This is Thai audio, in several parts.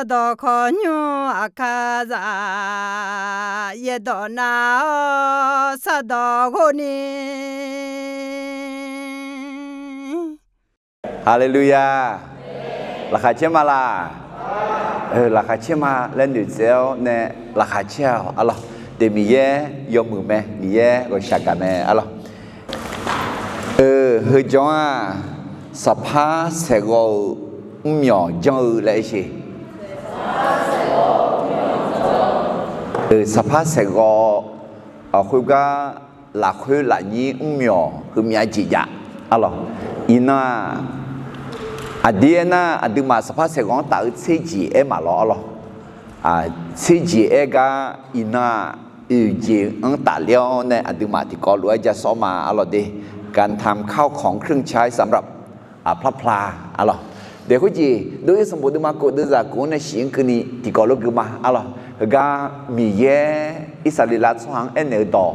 do konyo akaza yedona sado goni Hallelujah là khai chế mà là khai chế mà lên được xéo nè là khai chéo alo để mi ye yo mù mẹ mi ye rồi sạc cả nè alo hơi cho sắp phá sẽ gọi nhỏ cho lại gì sắp phá sẽ gọi ở khu ga là khu là nhí nhỏ khu nhà chỉ dạ alo ina adiena aduma sắp phá sẽ gọi tạo xây gì em mà lo alo xây gì em ga ina gì anh ta liao nè aduma thì có lúaจะซ้อมมาalo điการทำข้าวของเครื่องใช้สำหรับพระพลาอะไรเดี๋ยวคุณจีดูสมบูรณ์มากูดูจากกูในเสียงคืนนี้ที่ก่อลูกมาอะไรก็มีเย่อิสราเอลส่งเอ็นเอต่อ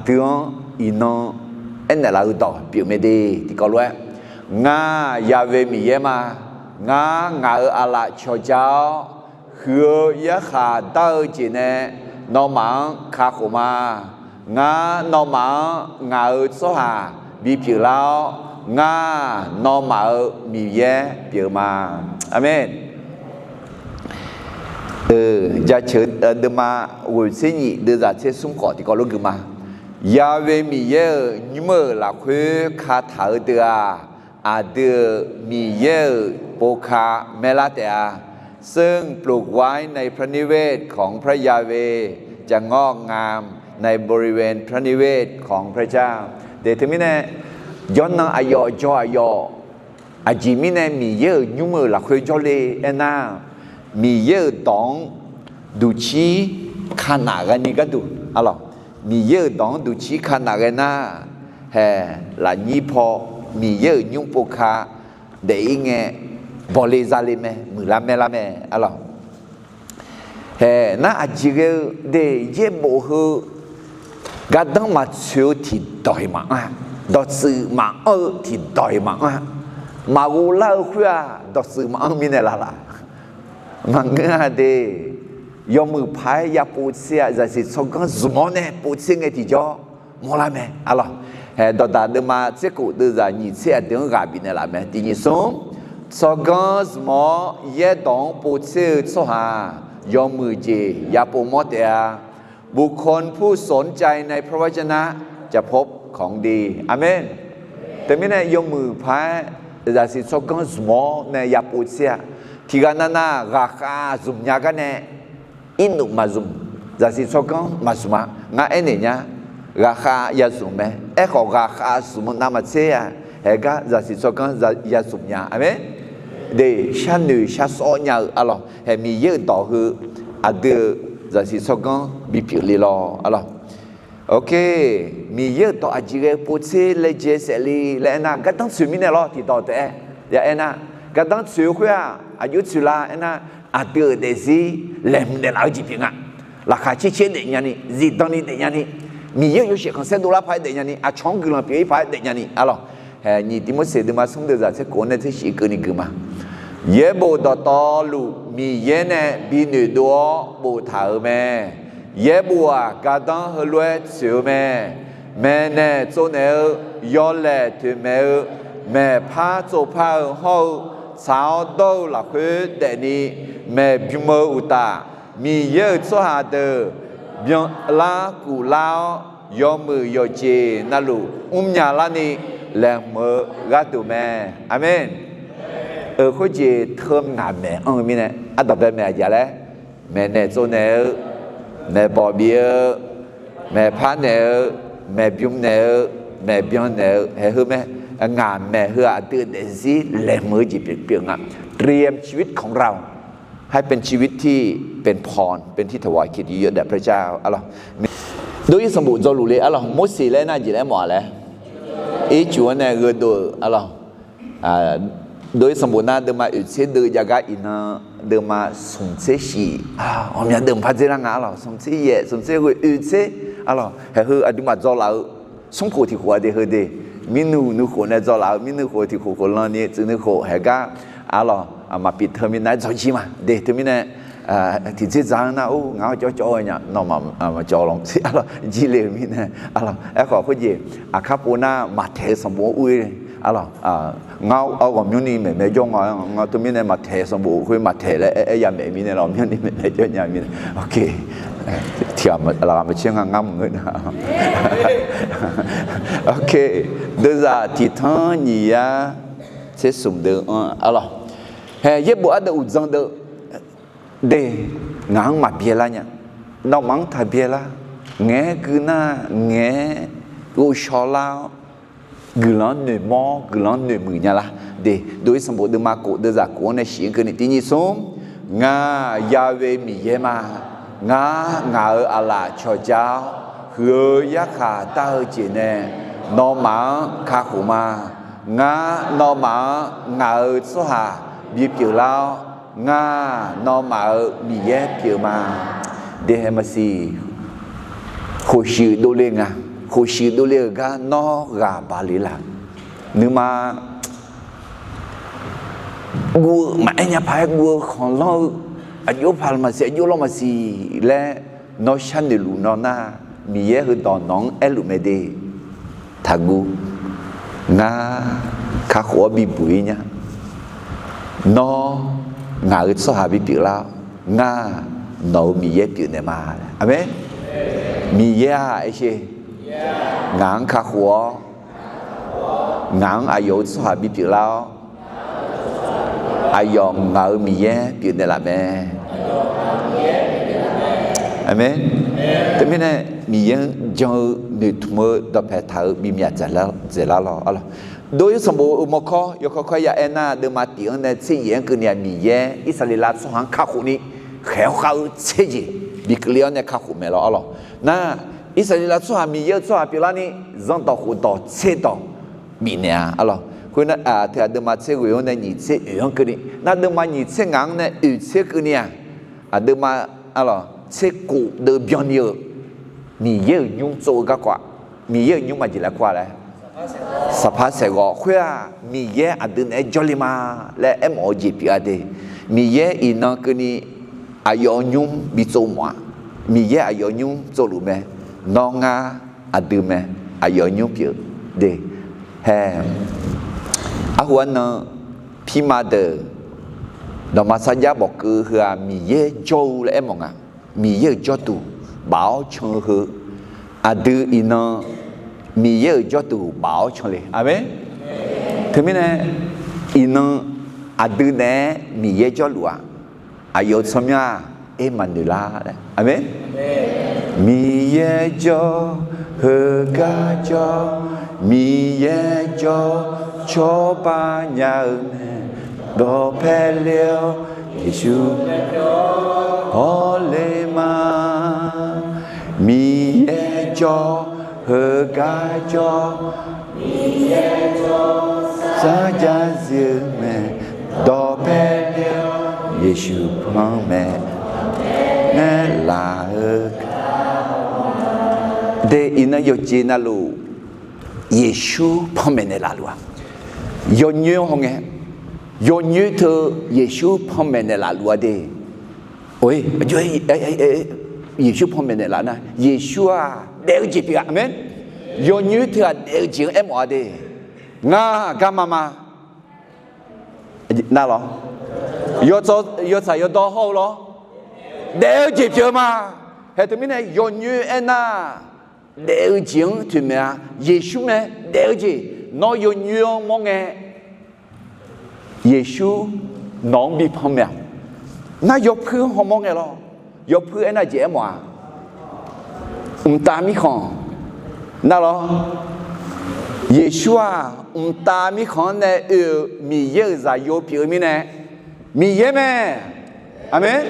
เดือนอินเอ็นเอลาต่อเปียไม่ดีที่ก่อลูกงายาเวมีเย่มางาอะไรชอเจ้าคือยะขาเต้าจีเน่นอมังคาขุมางานอมังงาโซฮาbị phiền lao nga no mở mì ye phiền mà amen gia chữ đưa mà hồi sinh nhị đưa ra chế sung cỏ thì có lúc mà ya về mì ye nhưng mà là khuê khá thở đưa đưa mì ye bồ khá mê la tè ซึ่งปลูกไว้ในพระนิเวศของพระยาเวจะงอกงามในบริเวณพระนิเวศของพระเจ้าเดี๋ยวถึงนี้เนี่ยย้อนนั่งอายอจออายออาจีมีเนี่ยมีเยอะยุ่งมือหลักเคยจอเลยเอ็น่ามีเยอะตองดูชีขนาดกันนี่ก็ดูอะไรมีเยอะตองดูชีขนาดกันน่าเฮ้หลานยี่พอมีเยอะยุ่งปกคาเดี๋ยวไงบอลเลยซาเลยไหมมือละแม่ละแม่อะไรเฮ้น่าอาจีเกเดี๋ยวเย่โบหือกระดังมาเชื่อที่ต่อยมาดอสือมาที่ต่อยมากูเล่าคุยดอสือมามีเนี่ยละมันเงี้ยเดยอมมือพายยาปูเสียจะสิสองกันสมองเนี่ยปูเสียไงที่จ่อมอละแม่อะไรเฮ้ดอดาเดมาเจ้ากูดูจะยี่เสียเดือนกับบินเนี่ยละแม่ที่ยี่สองสองกันสมองเย่ดองปูเสียสหายอมมือเจยาปูมอเตียบุคคลผู้สนใจในพระวจนะจะพบของดีอาเมนแต่ไม่ได้ยกมือพายจะสิสกังสมอในยาปูเสียที่กันนั้นราคาสุ่มยากันเนี่ยอินุมาสุ่มจะสิสกังมาสุ่มงาเอ็นเนี่ยราคายาสุ่มไหมขอราคาสุ่มน้ำมันเสียเฮก็จะสิสกังยาสุ่มยาอาเมนเดี๋ยวฉันหนึ่งฉันสอนยาอะไรเฮมีเยอะต่อคือเดือจะสิสกังบิพิลิลอะไรโอเคมีเยอะต่ออาจีเรปูเซเลเจเซลีและนะก็ต้องสื่อมิเนี่ยรอที่ต่อแต่อย่าเอ็นะก็ต้องสื่อคุยอายุสุลาเอ็นะเดือดเดซีเล่มเดลาจีพิงราคาเชี่ยเดียนี่จีตอนนี้เดียนี่มีเยอะอยู่เสียของ$100พายเดียนี่ช่องกลุ่มพี่พายเดียนี่อะไรนี่ที่มันเสด็จมาส่งเดือดจะโกนที่สิ่งนี้กูมาเย่บูดต่อลูมีเย่เนี่ยบินดัวบูถาแม่เย่บัวกาดังฮัลโหลเสียวแม่แม่เนี่ยโจเนยอเล่ถึงแม่พาโจพาเขาสาวโตหลักคือเดนี่แม่บิมอุตามีเยอะโซฮาเดอบิมลากูลาวยอมือยอเจนั่นลูยาลานี่แรงมือกัดตัวแม่อาเมนเขาจะเทิมงานแม่มีเนี่ยต่อไปแม่จะแล้วแม่เนี่ยโจเนแม่บอบีแม่พาเนแม่บิมเนแม่บิมเนเฮ้ยแม่งานแม่เฮือตื่นเต้นสิเล่มือจีเปลี่ยนเตรียมชีวิตของเราให้เป็นชีวิตที่เป็นพรเป็นที่ถวายเกียรติยศแด่พระเจ้าอะไรโดยสมบูรณ์จะรู้เลยอะไรมุสีเล่น่าจีเล่หมอเลยอีจวนเนี่ยก็ดูอะไรโดยสมบูรณ์น่าเดิมมาอุตเสดยากาอินะเดิมมาสมเสชีผมอยากเดิมพัฒนางานหรอสมเสยสมเสกุอุตเสอะไรเฮ้ยอดีมาจอเราสมโพธิหัวเดเฮเดมินูนุโคเนี่ยจอเรามินูโคที่โคโคลนี่จึงนุโคเฮ้ยก็อะไร mà bị terminal rồi chi mà để terminal thì chỉ rằng na ngáo cho nhá nó mà cho lòng xí alors chỉ liền mình alors có cái gì capona mà thể sắm bộ uy alors ngáo còn như này mẹ trong ngáo tụi mình mà thể sắm bộ uy mà thể lại nhà mẹ mình làm như này mẹ cho nhà mình ok thì làm mà chuyện ngắm người nào ok bây giờ thì thằng gì á sẽ dùng được alors hay giúp bộ được uzang được để ngang mà bia la nhá nó mang thay bia la nghe cứ na nghe u sho la cứ lon nề mò cứ lon nề mười nhá la để đối với bộ đường mà cổ đưa ra cổ này xí cái này tí như sống nga Yahweh mi yema nga ở Allah cho cháu hứa giác hà ta hơi chỉ nè nó má khá khổ mà nga nó má ở số hà biết kiểu lao nga nó mở mi ye kiểu mà để mà gì khổ sự đô lên à khổ sự đô lên ga nó gà bà lý là nhưng mà gua mà anh nhấp phải gua còn lo anh yêu phải mà sẽ yêu lo mà gì lẽ nó chăn được luôn nó na mi ye hơn đòn nón elu mê đi thagu nga khá khổ bị bụi nhá nó ngài số hà bị biểu lao nga nấu mì ye biểu này mà amen mì ye ấy chứ ngang khá khổ ngang ai yêu số hà bị biểu lao ai yêu ngài mì ye biểu này là mẹ amen thế nên là mì ye cho người thua đọc phải thở bị mẹ giải lao lo đối với sầm bộ một kho, yêu kho ya ena de mà tiếng này chỉ言个呢米耶，以色列人说行卡苦呢，还好吃的，比个了呢卡苦没了了。那以色列人说米耶说比拉呢，让到苦到吃到米呢啊了。可能他de mà吃个用呢，你吃用个呢，那de mà你吃硬呢，有吃个呢de mà了吃苦的比较nhiều，米耶用做个quoi，米耶用嘛就来quoi嘞。สภาพเสกอคุยมีเยอะดึงไอ้จอลิมาและเอ็มโอจีพีอาเดมีเยอะอีนักนี่อายอยุ่งบิโซมัวมีเยอะอายอยุ่งโซลูเมน้องอาดึงเมอายอยุ่งเปียเดเฮอาหัวนั้นพี่มาเดดอมาสัญญาบอกคือเฮือมีเยอะโจและเอ็มงมีเยอะโจตูบ่าวชงเฮืออาดึงอีนักมีเยอะจอดตัวบ่าวชนเลยอาเมนถึงแม้เนี่ยอินอดีตเนี่ยมีเยอะจอดลัวอายุสมัยเอมันดูลาเลยอาเมนมีเยอะจอเฮกาจอมีเยอะจอชอบปัญญาดอเพลเยซูฮอเลมามีเยอะจอhơ ca cho sa cha dương mẹ đo pe liêu Giêsu phong mẹ nè là hơ để ina yo chi na lu Giêsu phong mẹ nè là lu yo như không nghe yo như thơ Giêsu phong mẹ nè là lu đi ôi Giêsu phong mẹ nè là na Giêsu à đều chỉ biết amen. Yo như thế đều chỉ em ở đây. Nga gamama. Na lo. Yo sai yo đo hậu lo. Đều chỉ biết mà. Hệ thứ này yo như em na đều chỉ thì mà Giêsu mẹ đều chỉ. Nó yo như mong nghe. Giêsu nó bị phong mẹ. Na yo phư không mong nghe lo. Yo phư em na chỉ em à. Ta mi khon na lo Yeshua ta mi khon ne mi ye za yo pi mi ne mi ye me amen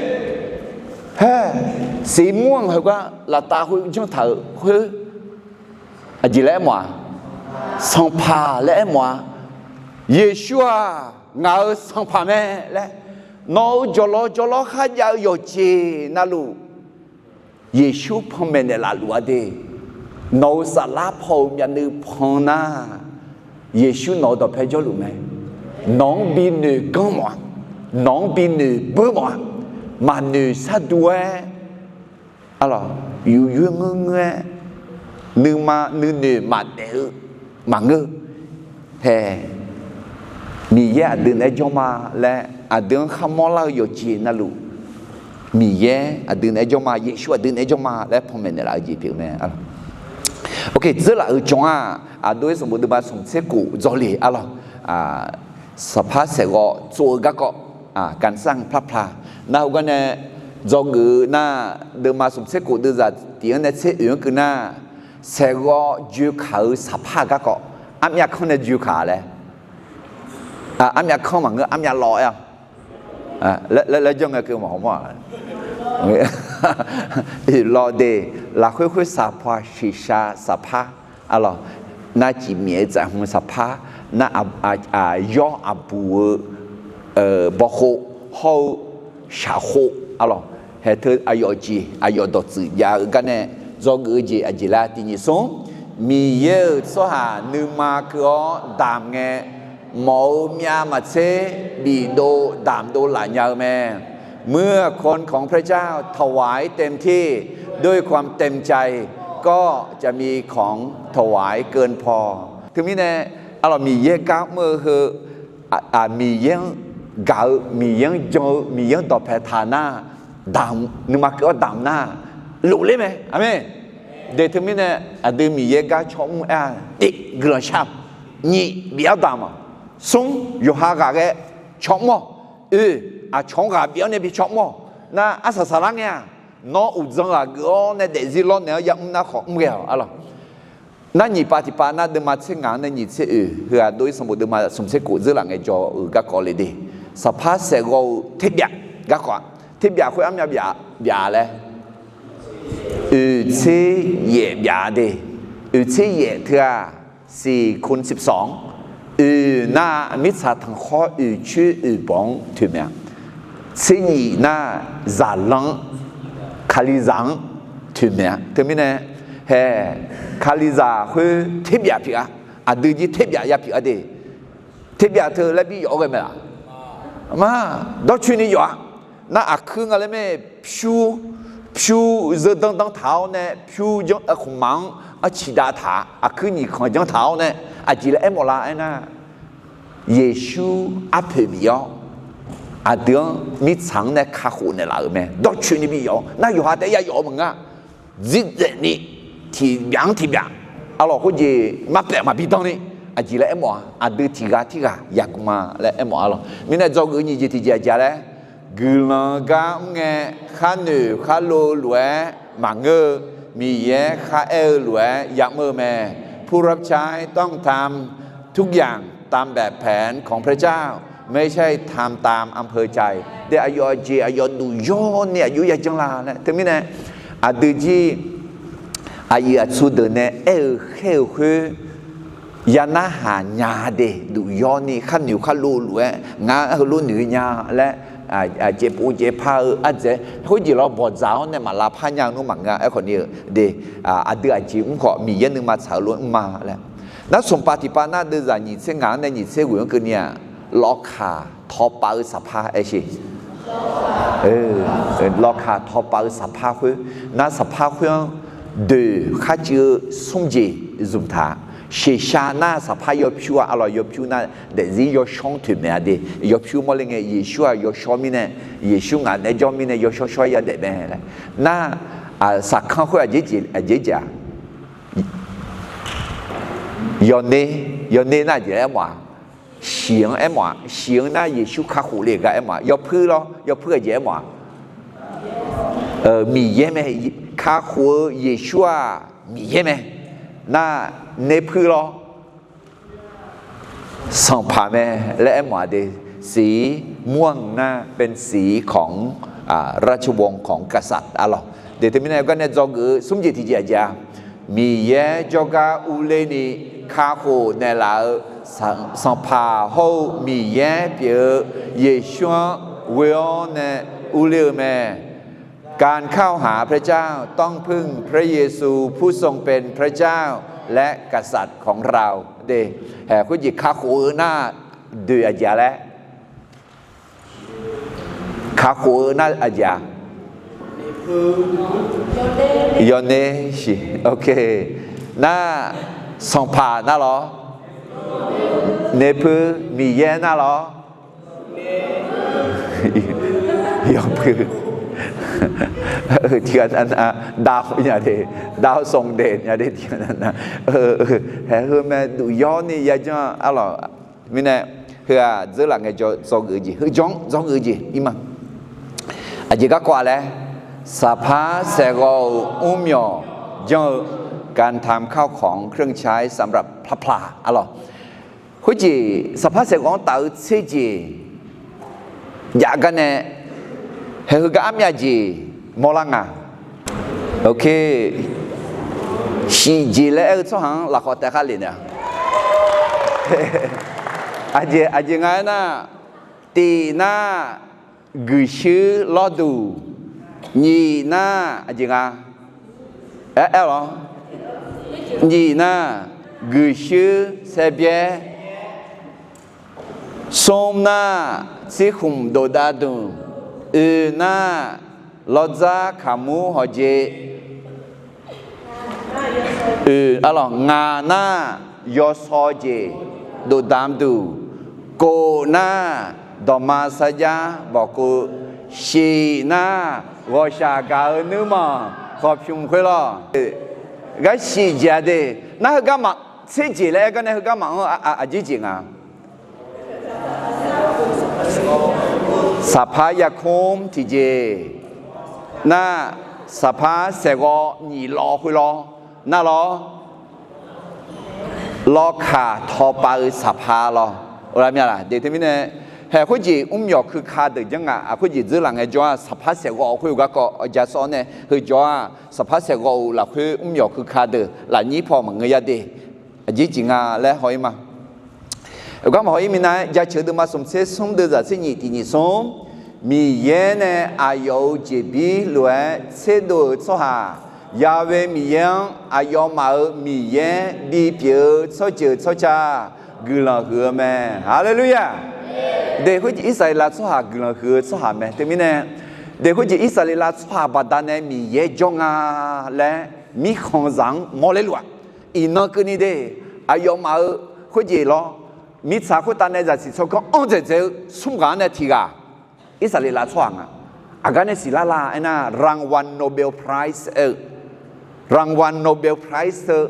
ha si muang ha qua là ta hui trong thở hui gì lẽ mà sang pa lẽ mà Yeshua ngao sang pa me lẽ nó cho lo khá giao yo chi na lu Giêsu phong mẹ là lúa đi, nấu sa lá phong nhà nữ phong na, Giêsu nấu đồ phải cho lúa mẹ, nón bi nữ con mà, น้องปีหนึ่งเบื่อหมดมาหนึ่งซาด้วยอะไรอยู่เงื้อหนึ่งมาหนึ่งมาเดือมาเงื้อเฮ้มีแย่เดินไอ้จอมาและเดินข้ามล้ออยู่จีนนั่นลูกมีแย่เดินไอ้จอมาเยชูเดินไอ้จอมาและพ่อแม่เนี่ยเราจีเพียงแม่โอเค这là ở trong đối với một đứa bạn sống sẽ cụ do lýสภาพเสกตัวก็การสร้างพระพลาน่ากันเนี่ยจงคือน่าเดิมมาสมเสกุเดือดที่อันนี้เสียงคือน่าเสกจูขาสภาพก็อันนี้คนเนี่ยจูขาเลยอันนี้คนมันก็อันนี้ลอยแล้วจังไงคือหมอว่ารอเดลาค่อยๆสภาพชิชาสภาพอะไรน่าจีเมียจะหัวสภาพน่าย่อบัวบ่โหเขาชาโหอะไรเหตุอายจีอายดจียากันเนี่ยจงอือจีอจิลาที่นี่ส่งมีเยอะสหานึมาก็ดามเงหมอมีมาเชบีโดดามโดหลายยาแม่เมื่อคนของพระเจ้าถวายเต็มที่ด้วยความเต็มใจก็จะมีของถวายเกินพอถึงนี้เนี่ยเรามีเยอะก้าวเมื่อคือมีเยอะก้าวมีเยอะโจมีเยอะต่อแผ่ฐานะดามนึกมาก็ดามหน้ารู้เลยไหมอาเมเดี๋ยวถึงนี้เนี่ยเดี๋ยวมีเยอะก้าวชมอีกเกลือชับนี่เบี้ยดามส่งอยู่หากาเกชมมั้ชงกับเบี้ยเนี่ยพี่ชมมั้น่าสสารังเนี่ยน้องอุจจาระก็เนี่ยเดี๋ยวสิล้อเนี่ยยังน่าขอไม่เอาอะไรนั่นยี่ปาติปานาเดิมาเชิงงานนั่นยี่เชื่อคือโดยสมบูรณ์เดิมาสมเสกุเรื่องไงจอก็ก่อเลยดีสภาพเสกทิพย์ก็ก่อนทิพย์คุยอ้ำยาเลยเชื่อเย่ยาดีเชื่อเย่เท่า4 คูณ 12น่ามิตรทั้งข้อชื่อบ้องถูกไหมเชื่อยี่น่าจารังคาลิซังถูกไหมถูกไหมเนี่ยเฮ้คาลิซาคือทิพยาพิอาดูจีทิพยายาพิอาเดทิพยาเธอแล้วพี่อยู่กันไหมล่ะมาดอกชุนี่อยู่น่าคืออะไรไหมผิวจะตั้งเท้าเนี่ยผิวจังขมังชีดาถาคือนี่ขจังเท้าเนี่ยจีละหมดละนะเยซูเผยบิยเดี๋ยวมีฉันเนี่ยข้าหูเนี่ยละไหมดอกชุนี่พี่อยู่น่าอยู่หาแต่ยาอยู่มึงจิตนี่ที่ยังเราคุยมาเปลี่ยนมาพิจารณาจีละหมอดูที่กาอยากมาละหมอเรามีน่าจงอื่นยี่ที่จะเลยกุลกามเงข้าหนูข้าโลหลวมังเงมีเย่ข้าหลวอยากมือแม่ผู้รับใช้ต้องทำทุกอย่างตามแบบแผนของพระเจ้าไม่ใช่ทำตามอำเภอใจเดี๋ยวอายุดูย้อนเนี่ยอายุอยากจังลาเนี่ยถึงนี้นะดูจีอายุสุดเนี่ยเข้าคือยานาหาญาเดดูย้อนนี่ขั้นอยู่ขั้นรู้ล้วนงารู้หนึ่งญาและเจ็บปูเจ็บผ้าเจ๊เขาจีเราบอกเจ้าเนี่ยมาลาพันยังนู้นมังงาไอ้คนนี้เดเดือจีอุ้มขอมียันหนึ่งมาสาวล้วนมาแล้วนั่นสมปฏิปานาเดือดหนีเส้นงานในหนีเส้นหุ่นก็เนี่ยล็อกขาทอปาสภาไอ้ชีล็อกขาทอปาสภาคือนั่นสภาคือdeข้าเจอสมเจจุมท่าเชื่อชาหน้าสภาพยพิวอะไรยพิวน่ะเดี๋ยวจียช่องถึงเนี่ยเดี๋ยพิวมอลเลยไงเยชูยช่องมีเนี่ยเยชูงานในจอมีเนี่ยยช่อยาเด็ดแม่เลยน่าสักครั้งเขาอาจจะยอนเน่น่าจะเอ็มว่าเสียงเอ็มว่าเสียงน่าเยชูข้าหูเล็กเอ็มว่ายพื้น咯ยพื้นเอ็มว่ามีเยไหมข้าหัวเยชูมีเยไหมน่าเนพื้น咯สังพาแม่และเอ็มว่าเดสีม่วงน่าเป็นสีของราชวงศ์ของกษัตริย์อะไรเดี๋ยวที่มีอะไรก็เนี่ยจงสมจิตที่จะ มีเยจกาอุเลนีข้าโคในลาสัมภาหูมีเยเปียเยชัวเวอเนอุเลเมการเข้าหาพระเจ้าต้องพึ่งพระเยซูผู้ทรงเป็นพระเจ้าและกษัตริย์ของเราเดแห่คุณหยิกข้าโคหน้าเดือดยาและ卡火那阿家。有呢是 OK， 那上爬那咯，那不米烟那咯，有不？ที่อันดาวอย่างเดียดาวส่งเดชอย่างเดียที่อันนั้นเฮ้ยแม่ดูย้อนนี่ยังจะอะไรมิเนี่ยเฮ้ยจะหลังไงจะส่งอื่นจีเฮ้ยจ้องอื่นจีอีมั้งอาจจะก็กว่าเลยสภาเสกอุ้มยอจะการทำข้าวของเครื่องใช้สำหรับพระพลาอะไรคุณจีสภาเสกของเต่าเสียจีอยากกันเนี่ยเฮ้ยก็อ้ามยาจีมอลังอ่ะโอเคชีจีแล้วช่วงหลักขอแต่ข้าเลยเนี่ยอาจจะไงนะตีน่ากุชื่อลอดูนี่น่าอาจจะไงหรอนี่น่ากุชื่อเสบียส้มน่าสิขุมโดดาดูน่าลอจ้าขามูหอเจอะไรงาหน้ายอสอเจดูดามดูโกหน้าดอมาสยาบอกกูชีหน้าวอชากาเนื้อมาขอบชุมคุยล่ะก็ชีเจเดน่าก็มาเสียจีเลยก็น่าก็มาอาจิจิงอ่ะสภายาคมที่เจน่าสภาเสกนี่รอคุยรอน่ารอขาทอปาสภารออะไรมีอะไรเดี๋ยวที่นี่เนี่ยเฮ้ยคุณจียอกคือขาดยังไงคุณจีจะหลังไอ้จ้าสภาเสกคุยก็จะสอนเนี่ยคือจ้าสภาเสกหลักคือยอกคือขาดหลังนี้พอมันเงียบดีจริงอ่ะแล้วหอยมาก็มาหอยมีนะอยากเชื่อดูมาสมเสษสมเดือดสิ่งนี้ที่นี่สมมีเย็นอายุเจ็บบีล้วนเสด็จสหายาเวมีเย็นอายุมามีเย็นบีเปียสเจสจ้ากุลาหัวแม่ฮาเลลูยาเด็กคนอิสราเอลสหากุลาหัวสหาแม่แต่มีเนี่ยเด็กคนอิสราเอลสหาบัดดานเนี่ยมีเยจงอาและมีของสังมอเลลัวอินนักนี่เดอายุมาคนจีล้อมีสาขุตันเนี่ยจะสิเขาก็อันเจเจสุ่มกันเนี่ยทีกาอิสราเอลช่วงอาการเนี่ยสิลาลาไอ้น่ารางวัลโนเบลไพรส์รางวัลโนเบลไพรส์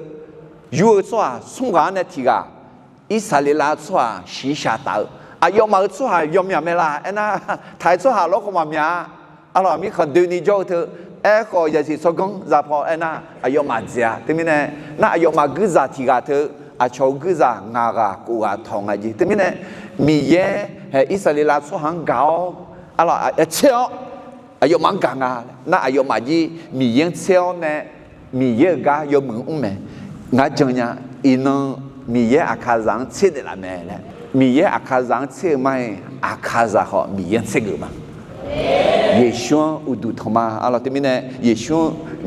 ยูช่วงสุ่มกันเนี่ยทีกาอิสราเอลช่วงสีชาตาอายุมาช่วงยอมยามเมล่าไอ้น่าไทยช่วงโลกมาเมียอะไรมีคนดูนี่โจ้เธอก็จะสิสกุลจะพอไอ้น่าอายุมาเจ้าที่มีเนี่ยน่าอายุมากุศลทีกาเธออาชาวกุศลงากากูอาทองอาจีที่มีเนี่ยมีเย่อิสราเอลช่วงเก่าอะไรเชี่ยวอายุมันกังอ่ะน่าอายุมาจีมีเยี่ยงเชี่ยวเนี่ยมีเยี่ยงกาอยู่มึงอุ้มแม่งั้นจังเนี่ยอินมีเยี่ยงอาคาซังเชี่ยเดละแม่เลยมีเยี่ยงอาคาซังเชี่ยไม่อาคาซังเขามีเยี่ยงเชี่ยกูมั้งเยชูอุดุธรรมะอะไรที่มีเนี่ยเยชู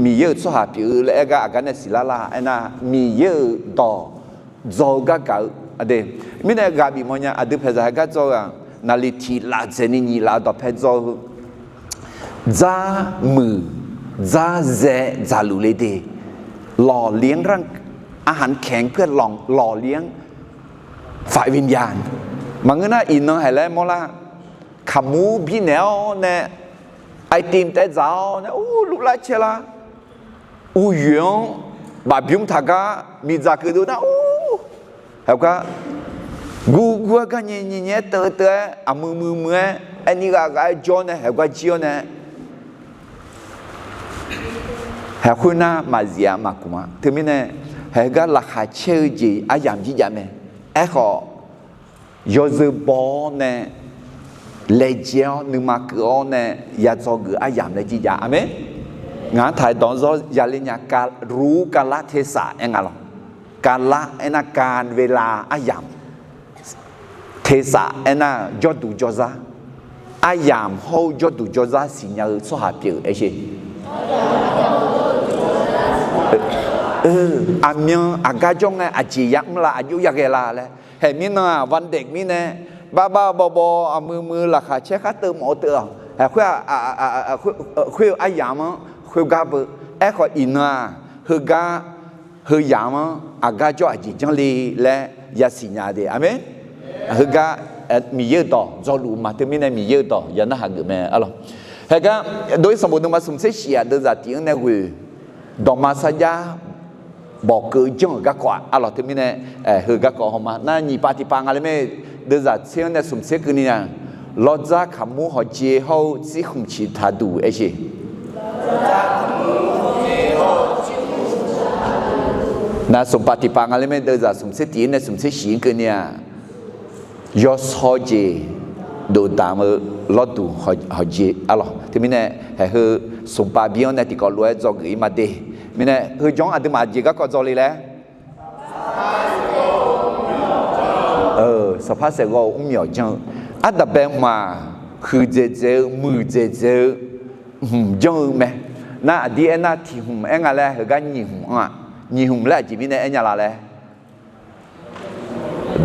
มีเยี่ยงสุภาพอยู่แล้วก็อาการเนี่ยสิลาลาไอ้น่ะมีเยี่ยงต่อโจกะเก่าเดี๋ยวมีเนี่ยกาบีมันเนี่ยอดีตเพศก็โจกนาลิทีลาเจนี่นี่ลาดอเพศโจจ้ามือจ้าเจจ้าลุเลเดหล่อเลี้ยงร่างอาหารแข็งเพื่อหล่อเลี้ยงฝ่ายวิญญาณมันก็น่าอินเนาะเห็นแล้วมั้งล่ะขามูพี่แนวเนี่ยไอติมแต่เจ้าเนี่ยโอ้ลูกหลานเชล่ะอู้ยงบาบิมทักกะมีจักรดูนะโอ้เห็นก็กูก็เนี่ยเตออามืออันนี้ก็ไอ้จอนเนี่ยเห็นก็จีอนเนี่ยเห็นคุณน่ามาเสียมากกว่าถึงมีเนี่ยเห็นก็ราคาเชื่อจีอายามจีจามเนี่ยไอ้เขายอดบอเนี่ยเลเจียวนึกมาเกี่ยวเนี่ยอยากจะกูอายามเลยจีจามไหมงานถ่ายตอนนี้อย่าเรียนการรู้การละเทศะเองอะไรการละไอ้น่ะการเวลาอายามเทศะไอ้น่ะยอดดูจอซาอายามเขายอดดูจอซาสิ่งอย่างสหายไอ้เช่อามีอากาศจงเนี่ยอาจียักษ์ละอายุยักษ์ละเลยเห็นมีน่ะวันเด็กมีเนี่ยบ้าบอมือราคาเช็คค่าเติมหมอเตือ会会爱养吗？会干不？爱好伊那会干会养吗？啊干叫阿姐讲哩来也是伢的，阿妹，会干米有多，做路嘛，对面的米有多，也那还个咩？啊咯，还干对什么东西什么些事啊，都在点那个，当马萨家。บอกเกินจังก็กว่าอ่ะหรอที่มีเนี่ยเฮก็ก็หอมานั่นยี่ปาที่ปังอะไรไม่เดี๋ยวจะเชื่อในสมเสกนี่นะเราจะขมูเขาเจ้าเขาที่คงชิดทัดดูเอชินั่นสมปฏิปังอะไรไม่เดี๋ยวจะสมเสกตีในสมเสกสิ่งกันเนี่ยยอดเขาเจ้าดูตามเราดูเขาเจ้าอ่ะหรอที่มีเนี่ยเฮสมปาบิยอนเนี่ยที่เขารวยจอกอีมาเดมีเนี่ยคือจ้องอาจจะมาจีก็กอดเลยแหละสภาพเสกอุ้มเหมียวจังอันดับแรกมาคือเจมือเจจังไหมน่าดีน่าที่หุ่มเอ็งอะไรเฮกันยี่หุ่มอ่ะยี่หุ่มแล้วจีมีเนี่ยเอ็งอะไร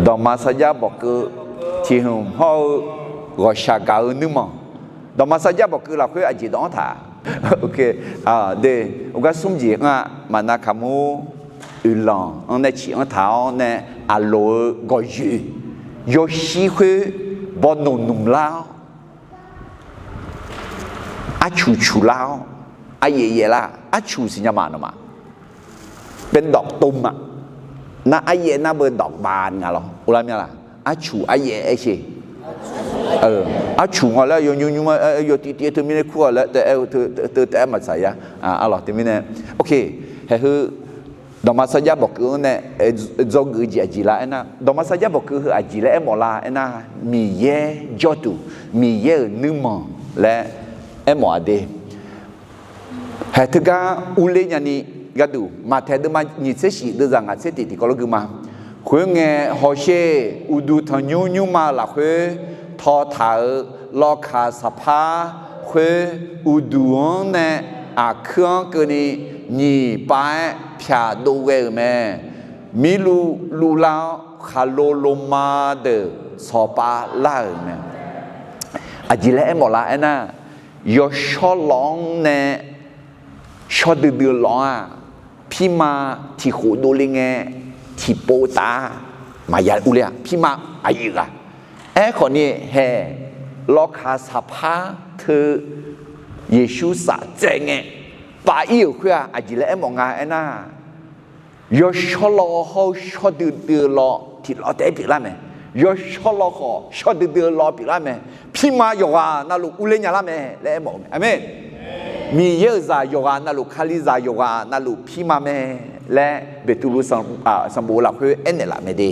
ดอกมาสัญญาบอกคือที่หุ่มเขาก็ชากานึกมั้งดอกมาสัญญาบอกคือเราคืออาจีต้องถ่าok để ông cái sung gì mà na kamu ulang ông này chỉ ông tháo này alo gọi gì yo xí khuê bọn nùng lao chu lao ye la chuสิญามานะมาเป็นดอกตุ่มอ่ะน่าเย่น่าเบอร์ดอกบานไงหรออุลามีอะไรชูเย่ไอ้ชีชูงอแล้วอยู่มาอยู่ที่ที่มีในครัวแล้วแต่มาใส่ยะอร่อยที่มีเนี่ยโอเคเฮ้ยดอกมาสัญญาบอกคือเนี่ยจงกือจีละนะดอกมาสัญญาบอกคือจีละหมอลานะมีเย่จอดูมีเย่นึกมั่งและหมอเดเฮ้ยถึงกับอุเลญานีก็ดูมาแทนเดิมมาหนีเสียชีวิตจากงานเสียติก็รู้คือมาคุยเงี้ยฮอเช่อุดูทางยูมาละคุยทอถ่ายลอคาสภาคุยอุดูเนี่ยเครื่องกันนี่นี่ไปพิจารณาแม่มิลูลาคาโลโลมาเดสอปาลาแม่จีเล่หมดละนะยอชอลองเนี่ยชอดื้อร้องพี่มาที่หูดูลิงเงที่โปตามายาอุเลียพี่มาอายุอ่ะคนนี้เฮลอคาสภาเธอเยซูสัจเจงไปอยู่คืออาจิเลมองงานนะยอชอลอเขาชอดื้อรอที่รอได้ปีละไหมยอชอลอเขาชอดื้อรอปีละไหมพี่มาอยู่อ่ะนั่นลูกอุเลียละไหมแล้วบอกอเมนมีเยอะใจโยกานั่นลูกคาลิใจโยกานั่นลูกพี่มาแม่และเบตุลุสมบูรณ์หลักคือเอ็นเนี่ยละไม่ดี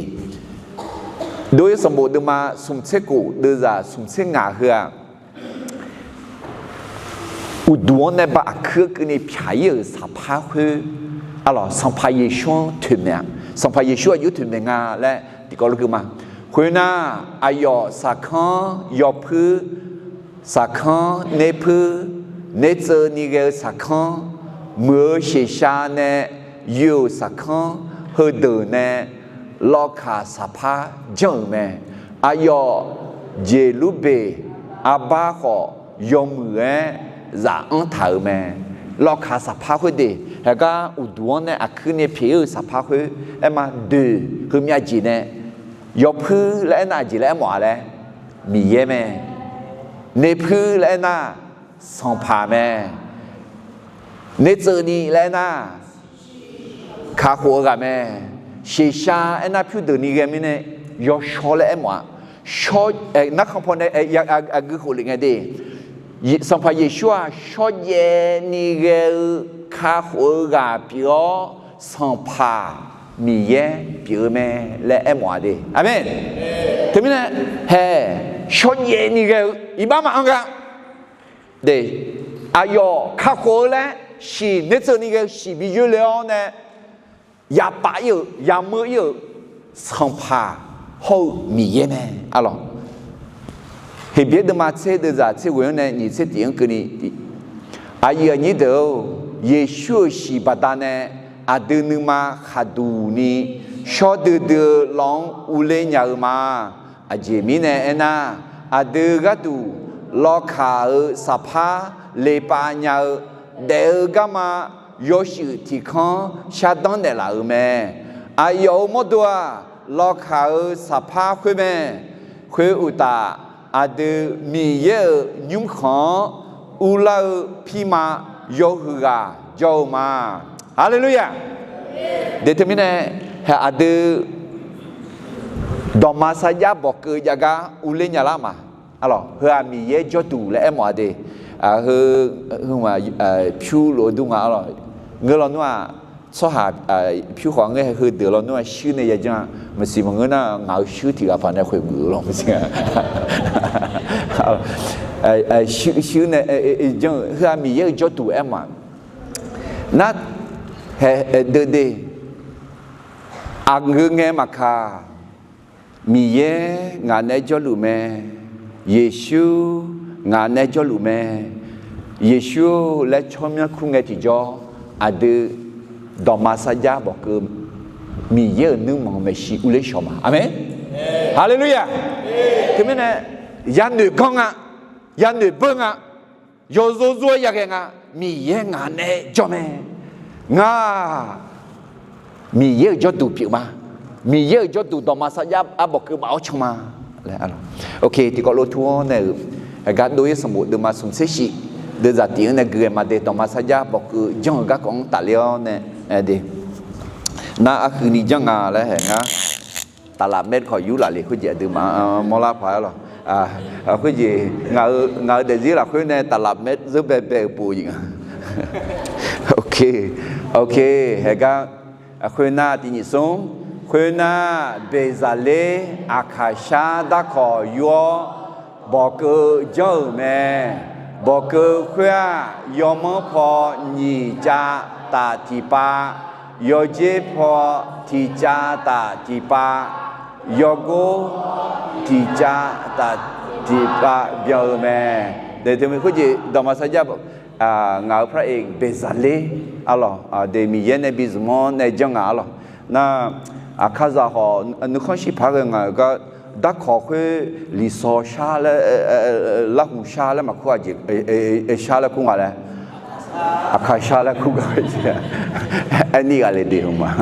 โดยสมบูรณ์มาสมเชกูเดือดสมเชงาเหืออุดวงในบ้านคือกันในพิายสัมภาคืออะไรสัมภาเยชูถึงเนี่ยสัมภาเยชูอายุถึงเนี่ยงาและที่ก็รู้คือมาคุยน่าอายอสักขันยอพื้นสักขันเนพื้นเนเจอนี่ก็สักขันเมื่อเสียชาเนี่ยอยู่สักขันเฮเดเนี่ยลอคาสภาจังแม่อายอเจลูเบอาบาขอยอมเอ๋จะอันถ่ายแม่ลอคาสภาคือดีแล้วก็อุดวงเนี่ยคือเนี่ยผิวสภาคือมาดูคือมีอะไรเนี่ยยอพื้นและน่าจีและหมอเลยมีเยแม่ในพื้นและน่าสัมภาแม่ในเจอนี่และน่าขาหัวกับแม่เสียชาไอ้น่าพิวเดนี่กันไม่เนี่ยยอชอและหมอชอนักคำพูดเนี่ยอยากกูคุยไงดีสัมภาเยชัวชอเยนี่กันขาหัวกับพิโอสัมภามีเยพิโอแม่และหมอดีอาเมนทีนี้เนี่ยเฮ้ชอเยนี่กันอีบ้ามาอังกันเดอายอข้าโคและสีเนเจอนี่ก็สีบิจุเลอเนี่ยยาปะอยู่ยาเมื่ออยู่สัมภาเขามีเยแม่อะไรเห็นเบียดมาเชื่อเดือดเชื่อวันนี้นี่เชื่อที่ยังกันนี่อายอนี่เดียวเยซูสีบัดเนี่ยอาเดินมาขัดดูนี่ชอดื้อลองอุเลญยามาอาเจมิเนี่ยนะอาเดือก็ดู ลอขาสภาเลปาญาเดกามาโยชิที่ข้องชาดอนเดลาแม่อายอมดัวลอขาสภาคุแม่คุอุตาอาเดมีเยยุ่งของอุลาพิมาโยฮึกาโยมาฮาเลลูยาเดทมิเนฮะอาเดดอมาซายาบอกเกยากาอุเลญาลามาalors heu ami ye jotu le mo de heu ma piu lo du nga alors nge lo no so ha piu hwang nge heu de lo no shu ne ya ja ma si ma nge na nga shu ti ga fa ne khwe gu lo ma si shu ne je heu ami ye jotu e ma na he de a nge nge ma kha mi ye nga ne jo lu meယေရှုငါနဲ့ကြောလူမဲယေရှုလက်ချောမြခုငယ်တီကြောအဒဒေါ်မဆာဂျာဘောကမီယေနုမောင်မရှိဦးလေးရှောမှာအာမင်ဟာလေလုယာဒီမနဲ့ယန်နုကောင်းကယန်နုဘငါယောဇိုဇွဲရခဲ့ငါမီယေငါနဲ့ကြောမဲငါမီယေကြောတူပြမှာမီယေကြောတူဒေါ်မဆာဂျာအဘောကဘောက်ချမှာโอเคที่ก็รู้ทั่วเนี่ยการโดยสมุดเดิมมาสมเสชิเดินจากที่เนี่ยเกิดมาเดต่อมาสัญญาบอกคือจังก็ของตาเลี้ยวเนี่ยเดน่าคือนี่จังอะไรเหรอตลาดเม็ดขอยุหลายเลยคุณเจเดิมมามอลาพายหรอคุณเจงาเดี๋ยวนี้เราคุณเนี่ยตลาดเม็ดซื้อเบปูยิงโอเคเหรอคุณน่าที่นี่ส่งคุณน่าเบซาเลอาคาชาดาขอยัวบอกเกอเจ้าแม่บอกเกอขวายอมพอนีจาตาทีปายอเจพอทีจาตาทีปายอโกทีจาตาทีปาเบียวแม่เดี๋ยวมีคุณจีดอมาสัญญาเงาพระเอกเบซาเลอ๋อเดี๋ยวมีเย็นในบิสมอนในจังอ๋อน่าอาคาซาฮอนึกข้อชิพาเรื่องก็ดักขอคุยลิซอชาและละหูชาและมาคุยจีชาและคุ้งอะไรอาคาชาและคุ้งอะไรอันนี้อะไรดีมั้ง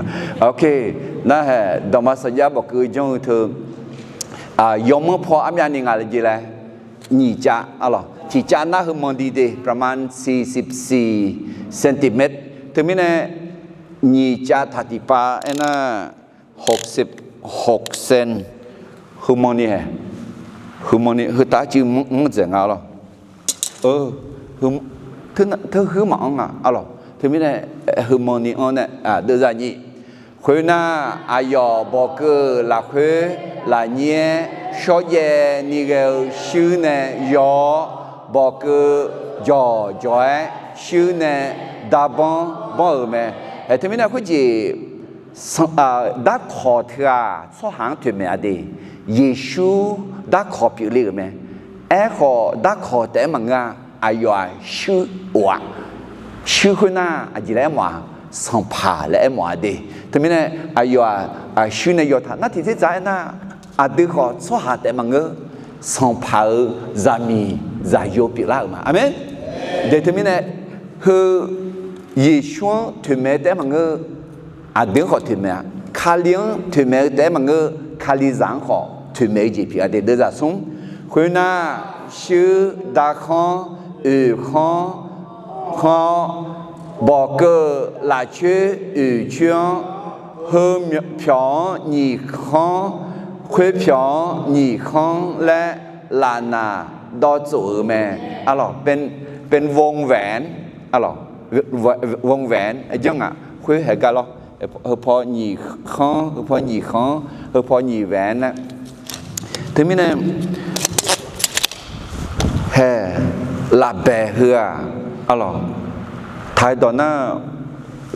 โอเคนั่นแหละดอมาสัญญาบอกคือจงเธอยอมพออามีอะไรอะไรจีเลยนี่จ้าอ๋อที่จ้าน่าคือมันดีเดประมาณ44 เซนติเมตรถึงไม่แน่นี่จ้าถัดที่ป้าเอ็น่า66 เซนคือมันนี่คือตาจืมมันจะงาหรอคือคือหมองอ่ะอ๋อถึงไม่ได้คือมันนี่อ๋อเนี่ยเดือนนี้คือน่าอายอบอกเกอร์ละคือละเนี่ยชอบเย่นี่ก็ชื่อเนี่ยยอบอกเกอร์ยอจอยชื่อเนี่ยดาบอนบ่แม่ถึงไม่ได้คือจีดักขอเธอสหางถึงแม่ดีเยซูดักขอผิวเลี้ยงแม่ขอดักขอแต่มังงะอายุชื่อว่าชื่อคนน่ะอะไรแล้วมั้งสัมผัสแล้วมั้งดีถึงแม้อายุชื่อในยอดนั่นที่ใจน่ะดีขอสหางแต่มังงะสัมผัสจามีจายุผิวแล้วมั้งอาเมนเดี๋ยวถึงแม้คือเยซูถึงแม้แต่มังงะเดือดขอถึงแม้คาเลี้ยงถึงแม้แต่มังเงคาลิซังขอถึงแม้จีพีเดือดจะส่งคุณน่าชื่อดาคอนคอนบอกเกอลาชื่อเชียงเฮิมเพียงนี่คอนคุยเพียงนี่คอนและลานาดอจูแม่อ๋อเป็นวงแหวนอ๋อวงแหวนไอ้จังอ่ะคุยเหตุการณ์หรอพอหนีข้อพอหนีข้อพอหนีแหวนนะถึงไม่แน่แห่ลาแบเฮืออ๋อไทยตอนหน้า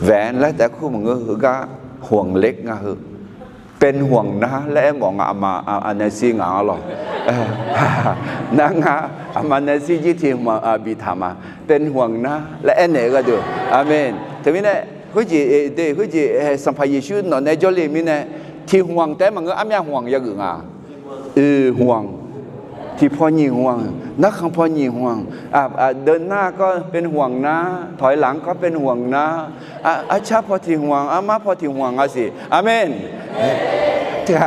แหวนและแต่คู่มึงก็คือก็ห่วงเล็กนะคือเป็นห่วงนะและมองมาอันนี้สิงอ๋อนั่งมาในสิ่งที่มาบิธามาเป็นห่วงนะและอันไหนก็ดูอาเมนถึงไม่แน่คือจีคือจีสัมภาระเยซูนอนในจอลีมินเนี่ยที่ห่วงแต่มันก็อ้ำยังห่วงอย่างอื่นห่วงที่ ที่พ่อหญิงห่วงนักของพ่อหญิงห่วงเดินหน้าก็เป็นห่วงนะถอยหลังก็เป็นห่วงนะชาพอที่ห่วงมาพอที่ห่วงสิอาเมนจ้า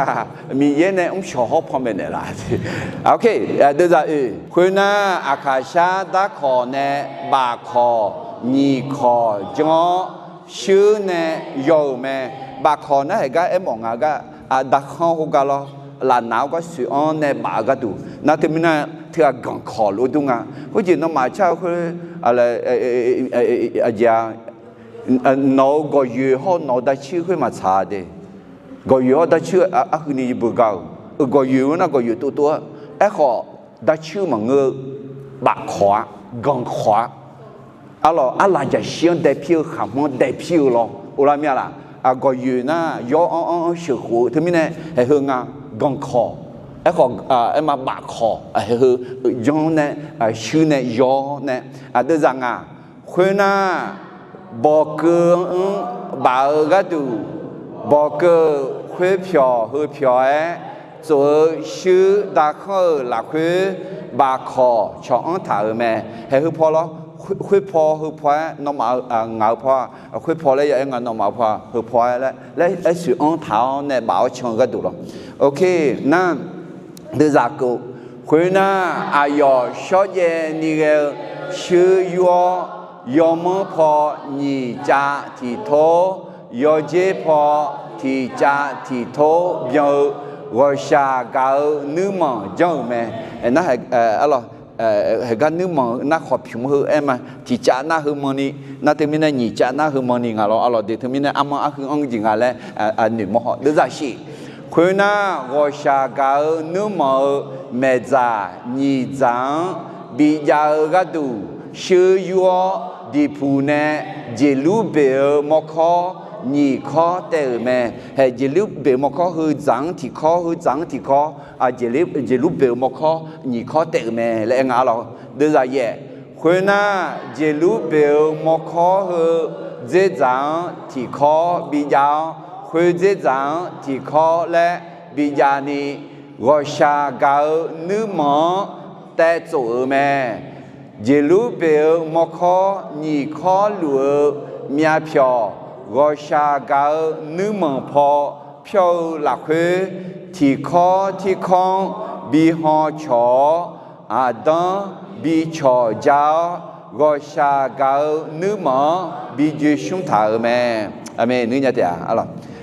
มีเยอะในชอบพ่อแม่เนี่ยล่ะโอเคเดี๋ยวจะคุณน่าอาคาชาตาคอเนบาคอนีคอจงชื่อเนโยแม่บาคอนะเฮก็มองก็ดักข้าวก็แล้วlà nào có sự an này bà cái đủ, na thì mình nói thì gần khó luôn đúng không? Có gì nó mà cháu cái là giờ nó gọi gì họ nó đã chưa cái mà xả đi, gọi gì họ đã chưa cái này bự cao, gọi gì nó gọi gì tua, họ đã chưa mà ngơ bạc khóa, gần khóa, là giờ xem đại biểu không muốn đại biểu lo, làm gì là gọi gì na do sự khổ, thì mình nói hay hơn gần khó, họ mà bạc khó, do này, sự này do này, tức rằng khuyên bỏ cơ bảo cái đủ, bỏ cơ khuyên phiếu rồi sự đã khơi là khuyên bạc khó cho anh thở mẹ, hay hư phò lo, khuyên phò nó mà ngạo phò, khuyên phò lấy anh nó mà phò, hư phò lấy sự anh thở này bảo cho cái đủ rồi. Ok, na đưa ra câu khuyên yo short ye ni ge sư yo mơ phò nhị cha thì thô yo dễ phò thì cha thì thô yo gọi xa gạo nữ mờ dâu mẹ nó hay hay cái nữ mờ nó khó phim hơn em mà thì cha nó hơn money nó thì mình nhị cha nó hơn money ngalo thì mình ama hơn ông gì ngale nữ mờ họ đưa ra gì khuyên gọi xa gạo nữ mờ mẹ già nhị giang bị già cái đủ sư yo đi phụ nè dễ lúc bể mò khó nhị khó tệ mẹ hay dễ lúc bể mò khó hư giang thì khó dễ lúc bể mò khó nhị khó tệ mẹ lại ngã lo đưa ra vậy khuyên dễ lúc bể mò khó hư dễ giang thì khó bị già khuyên dễ giang thì khó lẽ bị già ni gọi xa gạo nữ mỏ tệ chỗ mẹ dễ lúc bể mò khó nhị khó lúa mía phiò gọi xa gạo nữ mỏ phò phiò là khuê thì khó bị họ chó đó bị chó giáo gọi xa gạo nữ mỏ bị dư xuống thở mẹ amen nữ nhà tiệt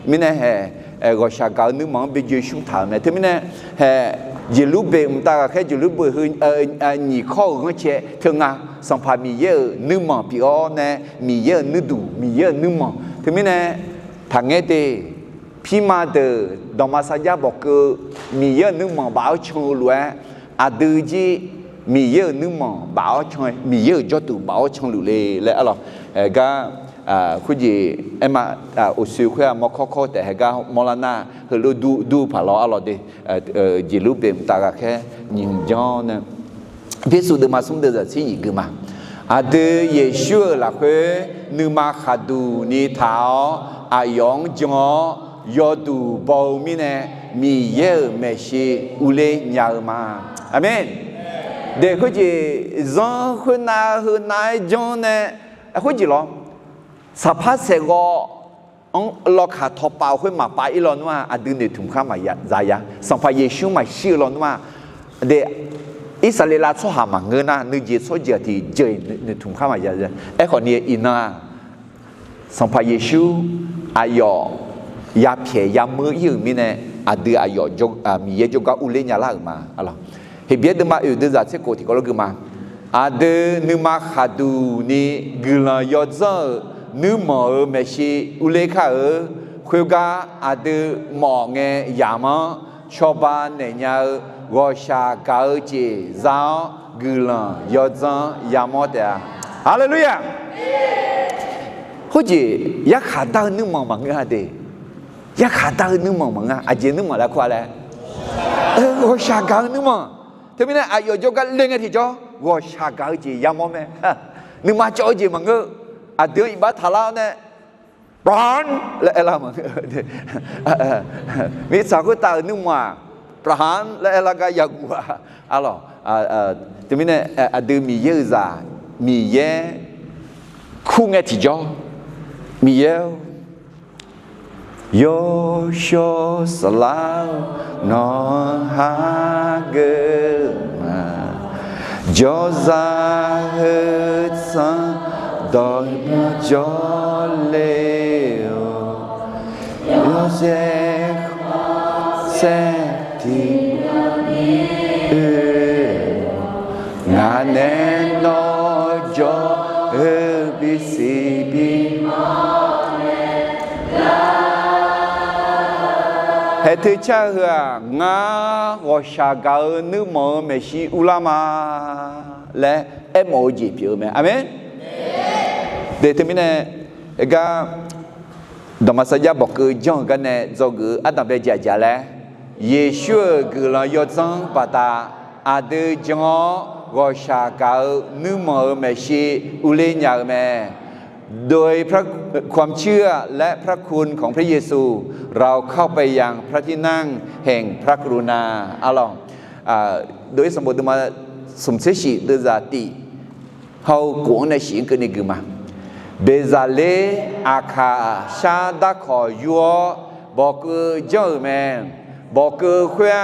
mình này gọi xa gạo nữ mỏ bị dư xuống thở mẹ thế mình này dễ lúc bể ta cái dễ lúc bể hơn nhị khó hơn chế thường xong phải mi dơ nữ mỏ bị nè mi dơ nữ đủ mi dơ nữ mỏ thế mình này thằng nghe thì khi mà từ đồng mà sao ra bảo cơ mi dơ nữ mỏ bảo cho luôn từ gì mi dơ nữ mỏ bảo cho mi dơ cho tụ bảo cho luôn lẽ là cái khu gì em mà ở siêu khoa mà khóแต่cái món là na hơi du phải lo đi chỉ lúc bề ta cái nhìn cho nè ví dụ mà xong được chỉ gì cơ mà từ Giêsu là cái nữ mà khát du ni thảo yong cho yo du bao mi nè mi ye me shi ule nhà mà amen để khu gì do khu na hơn nãy cho nè khu gì loสภาพเสกเราขาดทอเปล่าขึ้นมาไปอีหลอนว่าอดีตถุงข้ามาใจยะสัมภาเยซูมาชื่อหลอนว่าเดอิสราเอลชอบหามังเงินนะนึกยิ่งชอบเจอที่เจอในถุงข้ามาใจยะคนนี้อินาสัมภาเยซูอายอยาเพียยามือยืมมีเนี่ยอดีตอายจงมีเยจงก็อุเลญญาลากมาอะไรเห็นเบียดมาอยู่เดือดเสกโกที่ก็รู้กันมาอดีตนึกมาขาดูนี่กุลายอดเจอnữ mờ mẹ si ule khá khuya ga từ mỏ nghe giảm cho ba nè nhà gọi xa cả chỉ giáo gửi lần do dân giảm đẻ Hallelujah hốt gì yak khá đau nữ mờ mà nghe đi yak khá đau nữ mờ mà nghe chỉ nữ mờ là khoa lẽ gọi xa cả nữ mờ thế mình nói giờ cho cái lên thì cho gọi xa cả chỉ giảm mẹ nữ mà cho gì mà ngơ đưa ibadat halal nè, bón lại làm mà, vì sao cái tàu nước mà perhan laga yagua alo temine ada mi ye za mi ye khu nghe thì cho mi ye yo sho salau no ha ge ma jo za het san đôi cho leo yo sẽ thì ngã nên nói cho bi si bi hệ thứ cha hả ngã gọi sa gạo nước mỡ mẹ si ulama là em mồ gì biểu mẹ amen để thế này cái Dama saja bok jong kane zogu adam be jaja la Yeshua gula yozang pata ade jong go sha ka nu mo me shi ule nya me โดยพระความเชื่อและพระคุณของพระเยซูเราเข้าไปยังพระที่นั่งแห่งพระกรุณาโดยสมบูรณ์มาสมเสชิเดซาติเฮากวงในสิงคือนี่คือมาเบซาเลอาคาชาดาขอยัวบอกคือเจ้าแมนบอกคือเขีย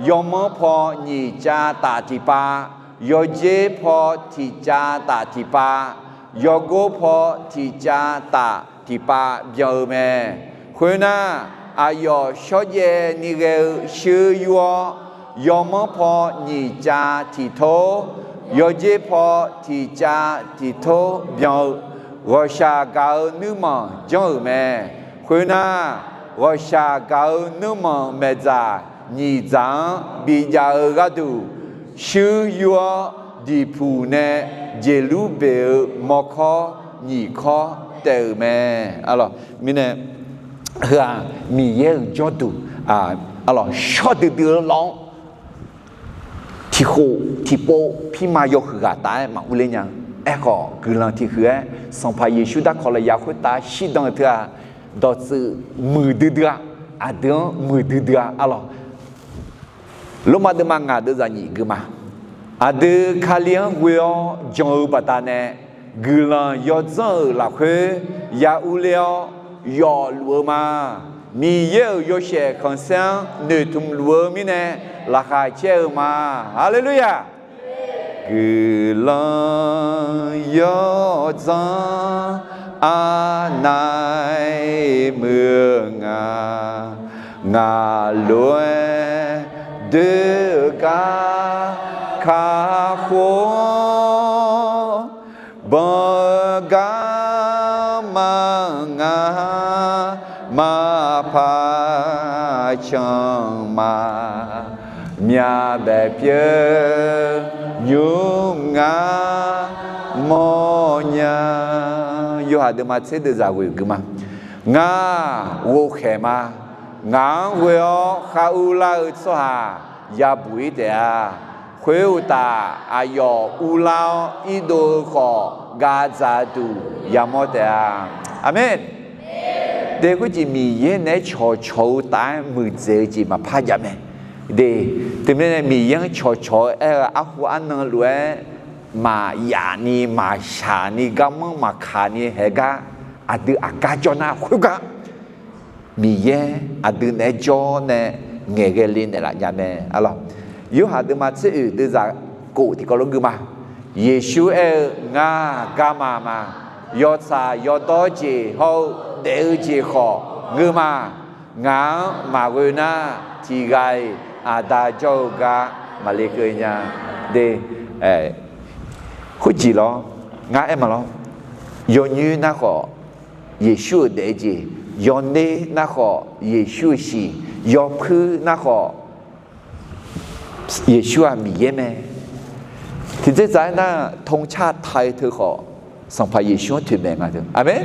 ยมพอนีจาตาติปายอเจพอทิจาตาติปายอโกพอทิจาตาติปาเบียวแมคุยนาอายอชอเยนิเกชื่อยัวยมพอนีจาติโทยอเจพอทิจาติโทเบียววชากานุมจงแม่คุยนาวชากานุมเมจานิจังบิจารดูชื่อยัวดิพูเนเจลูเบลมอคอนิคอเตอแม่อะไรมิเนี่ยเฮือมีเยอะจอดูอะไรชอดดือลองที่โคที่โปพี่มายกหือตายมาอุเลยังก็คือหลังที่คือสัมภาระเยซูได้ขอเลยอยากคุยตาชีดังเถอะดอสือมือดื้ออาเดียมือดื้ออะไรลงมาเดิมงาเดินจากนี้กูมาอาเดียขาเลี้ยงวัวจงอุปทานเนี่ยกูหลังยอดเจ้าหลักคือยาอุเลียยอลัวมามีเยอะยอเช่คอนเซนเนื้อทุ่มลัวมีเนี่ยราคาเชื่อมาฮาเลลูยาคือลายอจังในเมืองงาลวยเดือกาขาหัวบกามังมาพาชังมามีแบบเยยุงามอยอยู่หาดมาเสดจาวิกมางาวุเขมางาเวอข้าอุลาอุตสายาบุยเดียเขวตาอายออุลาอิโดขอกาซาดูยามอเดียอาเมนเด็กก็จะมีเย็นในชอชอตายมือเจจิมาพายามเดถึงแม้มียังชออาหัวอันนั้นรวยมายานีมาชานีกำมังมาขานีเฮกาอดีอากาจนาคุกะมีเยอดีเนจอเนเงเกลินเนละยาเมอะไรยูหาดมาซื้อดูจากกูที่ก็ลงกูมาเยซูงากามามายอซายอโตจีเขาเดือจีขอกูมางามาเวนาทีไกอาดาโจกามาเลเกียเดคุจิล้องามาล้อยอนูนักเยซูเดจียอนเนนักเยซูชียอพื้นักเยซูมีเยเมที่จะใจน่ะธงชาติไทยเธอขอสัมภาระเยซูถึงแม่งอ่ะเถอะอาเมน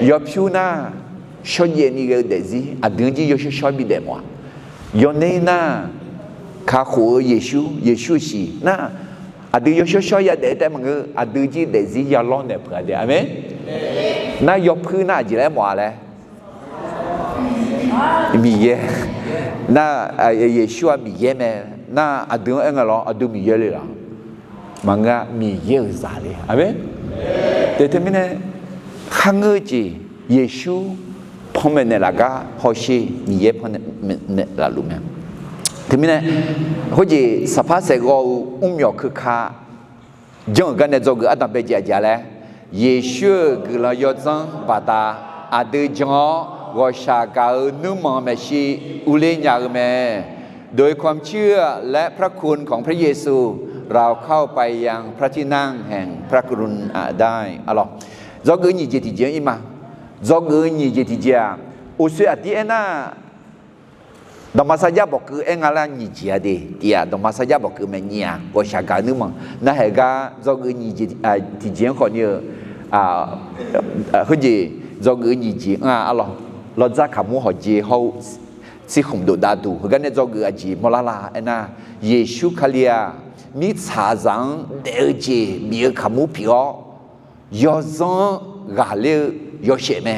ยอพิวน่ะชอบเย็นนี่ก็เดซี่อ่ะดึงจีเยซูชอบมีเดมัวยอนเนน่ะข้าหัวเยซูชีน่ะอ่ะดึงเยซูชอบยาเดแต่มันก็อ่ะดึงจีเดซี่ยาล้อเนี่ยเพื่อเดียอาเมนน่ะยอพื้นน่ะจีแล้วมัวเลยมีเย那耶稣啊米耶咩？那阿东安个咯，阿东米耶哩啦，嘛个米耶啥哩？阿没？对对面呢，看个子耶稣旁边的那个好些米耶旁边那那路面，对面呢，好似十八世个秒去卡，将个呢做个阿当被姐姐嘞，耶稣个了要怎把他阿对将。我ชาเกานุมอเมชีอุเลญาเมโดยความเชื่อและพระคุณของพระเยซูเราเข้าไปยังพระที่นั่งแห่งพระกรุณาได้alors do gửi nhị gì thì dễ im mà do gửi nhị gì thì dễ u suy ati ena dama saja bok cứ engala nhị gì đi dia dama saja bok cứ me nya wo sha ga nu ma na he ga do gửi nhị gì thì dễ còn như cái gì do gửi nhị gì alorsเราจะขมูหอจีเขาสิขมดูดาดูกันเนี่ยจอกอจีมลาลาเอ็นะเยซูคาเลียมีชาจังเดอจีมีขมูพิโอยอซงกาเลยยอเชแม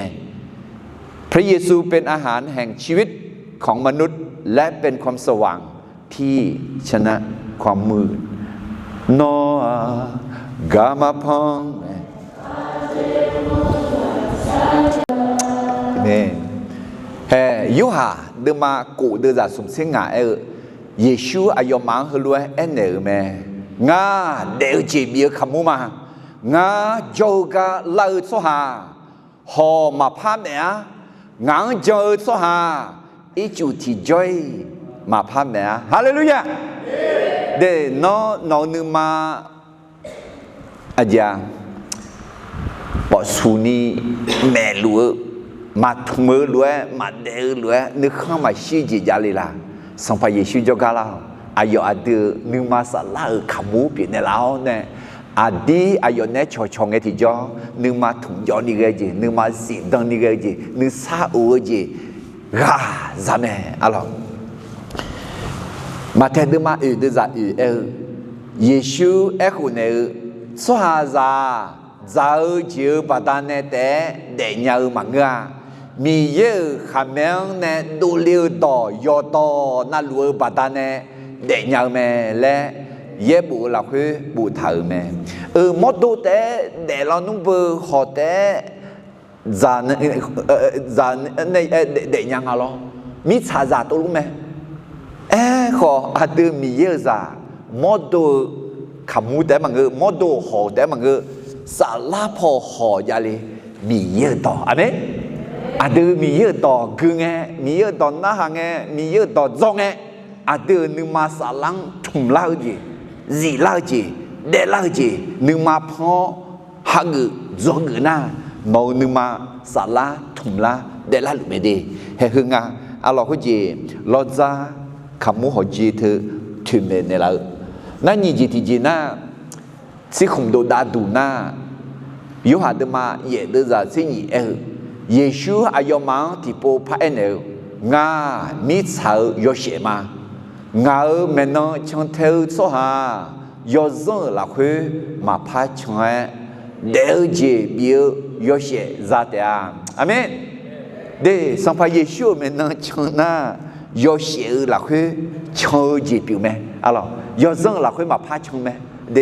พระเยซูเป็นอาหารแห่งชีวิตของมนุษย์และเป็นความสว่างที่ชนะความมืดนอกามาพองเนี่ยยูหาเดิมากูเดินจากสมเสียงง่ายเยซูอายุมังฮลัวเอ็นเนอร์แม่งาเดลจีบีขมูมางาโจกาลาโซฮาหอมาพาเมียงาโจโซฮาอีจูที่จอยมาพาเมียฮาเลลูยาเดนอนนึมาอาจารย์ปอสุนีแม่ลัวมาทุ่มลัวมาเดือลัวนึกข้ามาชี้จีจาลีละสัมภาเยซูจกาลาอายุอดีนึกมาสัลลาขมูปีนแล้วเนี่ยอดีอายุเนี่ยชงเอติจอนึกมาทุ่มจอนี่เกจีนึกมาสีดังนี่เกจีนึกซาอูจีจำเนี่ยอะไรมาเทดมาเดซาเยซูคนเนี่ยสวาซาจ้าจีบดานเนี่ยแต่เดียร์มังงะมีเยอะขมิ้นเนี่ยดูเลี้ยต่อยอต่อนั่นลัวบดานเนี่ยเดียร์แม่และเย่บุหลักคือบุตรแม่มดดูแต่เดี๋ยวเรานุ่งเบอร์ขอแต่จานในเดียร์อะไรมีชาจาตัวรู้ไหมขออาจจะมีเยอะจ้ามดดูขมูแต่มันก็มดดูหอแต่มันก็สาลาพอหอยาลีมีเยอะต่ออันนี้อาจจะมีเยอะต่อคือไงมีเยอะต่อหน้าไงมีเยอะต่อจงไงอาจจะนึกมาสาลังทุ่มเล่าจีจีเล่าจีเดเล่าจีนึกมาพอหักจงหน้าโนนึกมาสาลาทุ่มเล่าเดเล่าหรือไม่ดีเฮ้ยงาอะไรก็จีเราจะขมูหอจีเธอทุ่มเนี่ยแล้วนั่นยี่จีที่จีน่าสิขมโดดาดูน่ายูหาเดมาเยเดจาสิงีเยซูอายุมังที่โปพระเอเนงามิสาวโยเชมางาเมนชังเทอโซฮายอซงละคุมาพาชงเดลเจบิโยเชซาเตอาอาเมนเดสัมภาเยซูเมนชังน่าโยเชละคุชงเจบิวเมอะไรยอซงละคุมาพาชงเมเด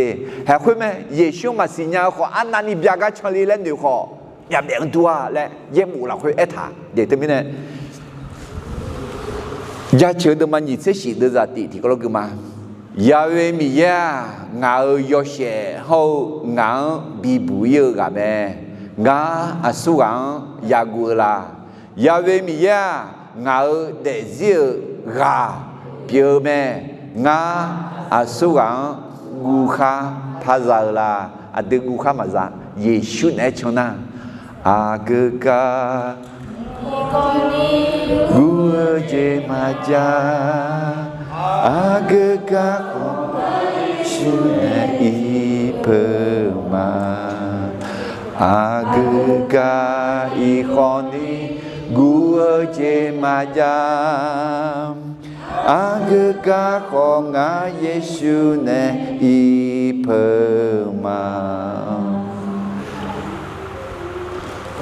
หากคุณแม่เยซูมาสิญญาขออันนั้นนี่บิากาชลีเล่นอยู่ขอยามเลี้ยงตัวและเยี่ยมหมู่เราคุยเอถาเดี๋ยวที่นี่ยาเชื่อเดิมมันยิ่งเสียสีเดือดที่ก็รู้กันมายาเวมียางาโยเชเฮางาบีบุยกับแม่งาอสุกังยากุลายาเวมียางาเดซิกาเปียวแม่งาอสุกังกูข้าพาซาลาอดีกูข้ามาซาเยซูเนี่ยชนะอาเกกากูเจมาจาอาเกกาของเยซูเนี่ยอีเพิ่มมาอาเกกาอีคนนี้กูเจมาจาอาเกกาของเยซูเนี่ยอีเพิ่มมา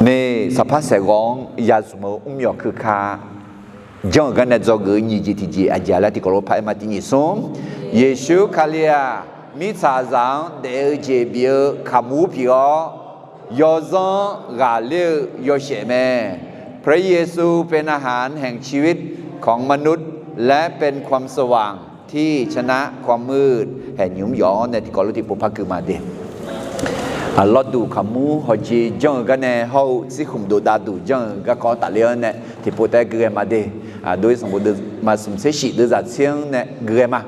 ในสภาพเสกองยาสมองยอคือคา จังกันเนี่ยจะเกิดยี่จีที่จีอาจารย์ที่กรพายมาที่นี่ส่งเยซูคาเลียมิซาจังเดเจเบียขามูพิโอยอซังกาเลียอเชเมพระเยซูเป็นอาหารแห่งชีวิตของมนุษย์และเป็นความสว่างที่ชนะความมืดแห่งหยุมหยอในที่กรที่ปุพพะคือมาเดลอดูขามูหอจีจังกันเนี่ยเขาสิคุมดูดาดูจังก็ขอตัดเลี้ยงเนี่ยที่ปุตตะเกลือมาเดโดยสมบูรณ์มาสมเสชิด้วยจัดเสียงเนี่ยเกลือมา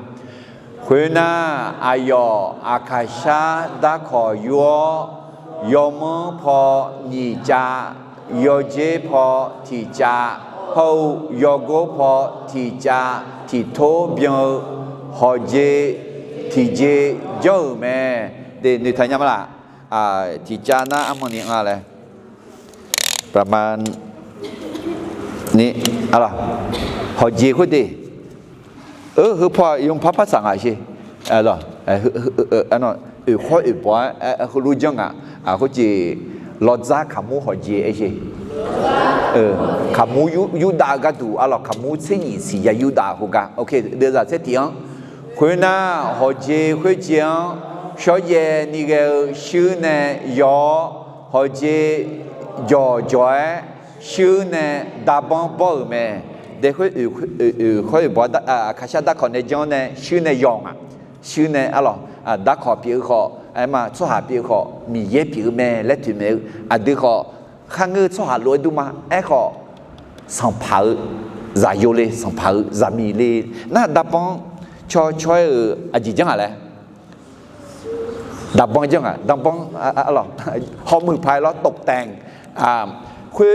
คุณน่าอายออาคาชาดาขอยัวยอมพอนิจายอเจพอทิจาเขายอโกพอทิจาทิโทเบียหอเจทิเจเจ้าแม่เดนิทานยามละทิจานะอันนี้อะไรประมาณนี่อะไรหอเจคุดีคือพอยงภาษาอะไรเหรออันนั้นข้อปอยเขารู้จังเขาจีลอดซาขามูหอเจขามูยูดากระดูอะไรขามูเสียสียายูดาฮูกะโอเคเดี๋ยวจะเสถียงคุณน่าหอเจคุณเจียงชอบเยนี่ก็ชื่อเนี่ยยอหอเจยอจอยชื่อเนี่ยดาบังบอลแม่เด็กเขาบอกข้าชาดักคนในจอเนี่ยชื่อเนี่ยยองชื่อเนี่ยอะไรดักขอผิวขอมาช่วยหาผิวขอมีเย็บผิวแม่และถึงแม้ดูขอข้างเงือช่วยหาลอยดูมาขอสัมผัสใจโยเลยสัมผัสใจมีเลยน่าดับบ้องช่วยจีจังอะไรดับบ้องจังดับบ้องอะไรหอมมือพายแล้วตกแต่งคือ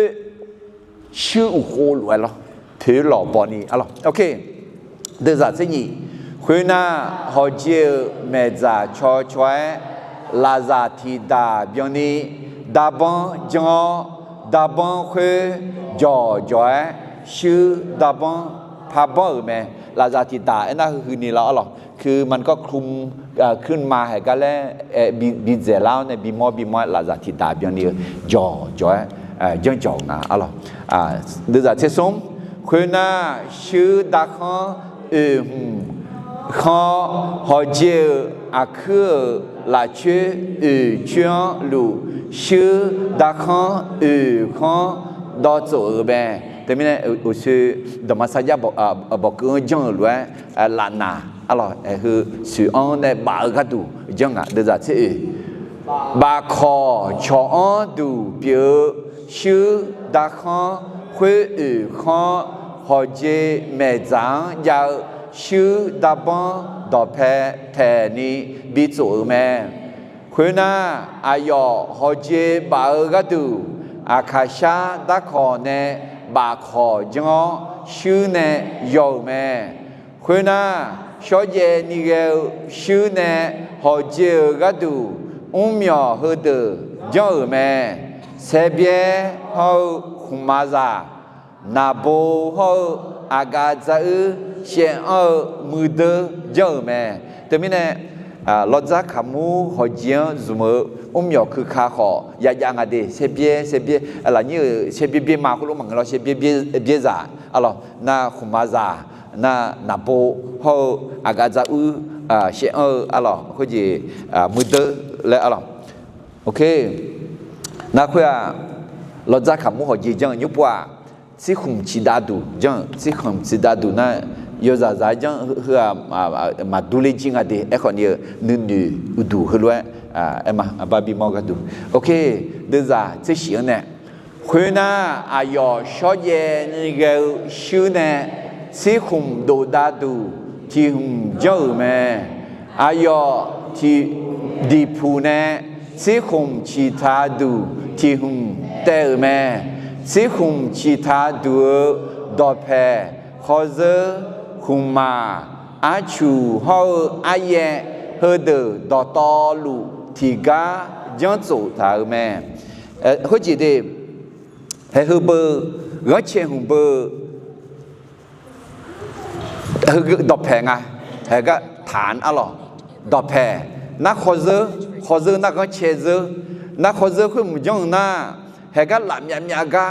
ชื่ออุโครวยหรอถือหล่อบอนี่อะไรโอเคเดี๋ยวจะสิ่งนี้คุณน่าหอเจียเมจ่าช่วยลาซาทีดาเบียนี้ดาบังจอดาบังคือจอจอยชื่อดาบังพาบังแม่ลาซาทีดาอันนั้นคือนี่แล้วอะไรคือมันก็คลุมขึ้นมาให้กันแล้วบีเจแล้วเนี่ยบีมอลาซาทีดาเบียนี้จอจอยยังจองอะไรเดี๋ยวจะเชื่อสมคุณน่าชื่อดาคังข้าหอเจออาคือลาเชื่อจวงลูชื่อดาคังข้าดอโจเบแต่ไม่ได้ชื่อดมาสายาบอกจังเลยลานาอะไรคือสื่ออันเนี่ยบาร์กัดูจังเดี๋ยวจะเชื่อบาคอชอนดูเปียชื่อดาคังคุยข้าหอเจเมจังยาวชื่อดาบังดอเพแทนี่บิจูแม่คุณน่าอายอหอเจบาร์กดูอาคาชาดาคอเนบาคอจงชื่อเนยอแม่คุณน่าชอเยนี่เกชื่อเนหอเจกดูมียฮดจงแม่เสเบียฮอคุมาซานาโบฮออากาศเชียงมือเดเยอะแม่แต่ไม่แน่ลอดจากขามูหอเจียงจุมมียคือขาขอยางอะไรเสเบียอะไรนี่เสเบียมาคุณรู้มั้งเราเสเบียจ่าอะไรน่าคุมาจ่าน่านาโบฮออากาศเชียงอะไรเขาจีมือเดและอะไรโอเคน่าคุยลอดจากขามูหอเจียงยุบว่าสิคุมชิดาดูจังสิคุมชิดาดูน่ะยอดใจจังคือมาดูเลจิงอะเดคนนี้นูดูคือว่ามาบาบีมอกันดูโอเคเดี๋ยวจะเสียงเนี่ยคุณน่ะอายอชอบเย็นนี่ก็ชื่อเนี่ยสิคุมดูดาดูที่คุมเจ้าแม่อายอที่ดีพูเนี่ยสิคุมชิดาดูที่คุมเตอแม่สิคุมชิตาดูดอเพขอเจอคุมาอาชูฮออาเยเฮเดดอตอลูทีกาจังจูตาแม่เขาจีดีให้เฮเบอร์รัชเชงเบอร์เฮดอเพไงเฮก็ฐานอะไรดอเพนักขอเจอนักก็เชเจอนักขอเจอคือมุจงน่าเฮก็หลามยามยากะ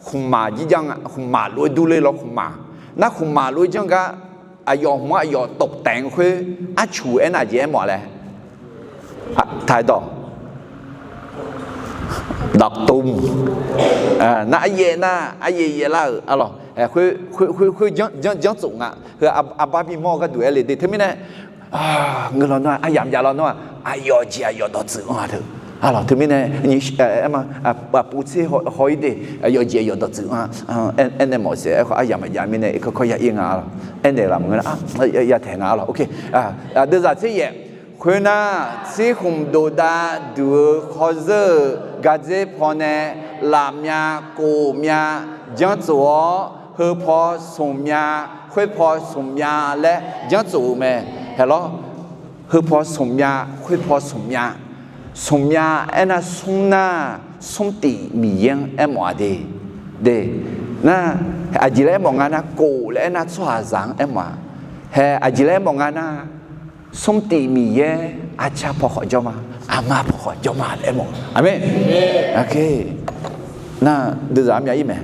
คุมมาจีจังคุมมาลอยดูเลยเราคุมมาน่าคุมมาลอยจังก็อายอหัวอายอตกแต่งคืออาชูเอ็นอาเจหมดเลยถ่ายต่อดอกตุ่มน่าไอเย่น่าไอเย่ละอะไรคือยังสูงอ่ะคืออาบาบีมอก็ดูเอลิดีที่ไม่แน่เงินเราหน่อยอายามยาเราหน่อยอายอจีอายอดอจืดอ่ะเถอะอะไรที่ไม่แน่นี่มาปูเช่หอยดีอายอจีอายอดอจืดเอ็นเนี่ยหมดเสียอายามยาไม่แน่เขาอยากยิงอ่ะเอ็นเดี๋ยวเราเหมือนอยากแทงอ่ะโอเคเดี๋ยวจะเชี่ยคุณน่ะที่คุมดูดาดูข้อเจอกาเจพอเนลามีกูมียังตัวเฮพอสมีคุยพอสมีและยังตัวไหมเห็นหรอเฮพอสมีคุยพอสมีเอ็น่ะสมน่ะสมติมียังเอ็มว่าเดน่ะอาจิเลมองงานน่ะกูและน่ะชัวจังเอ็มว่าเฮอาจิเลมองงานน่ะสมติมีเยอาชาพอขอจอมาอามาพอขอจอมาเลยมั้งอาเมนโอเคน่าดูจะมีอะไรไหม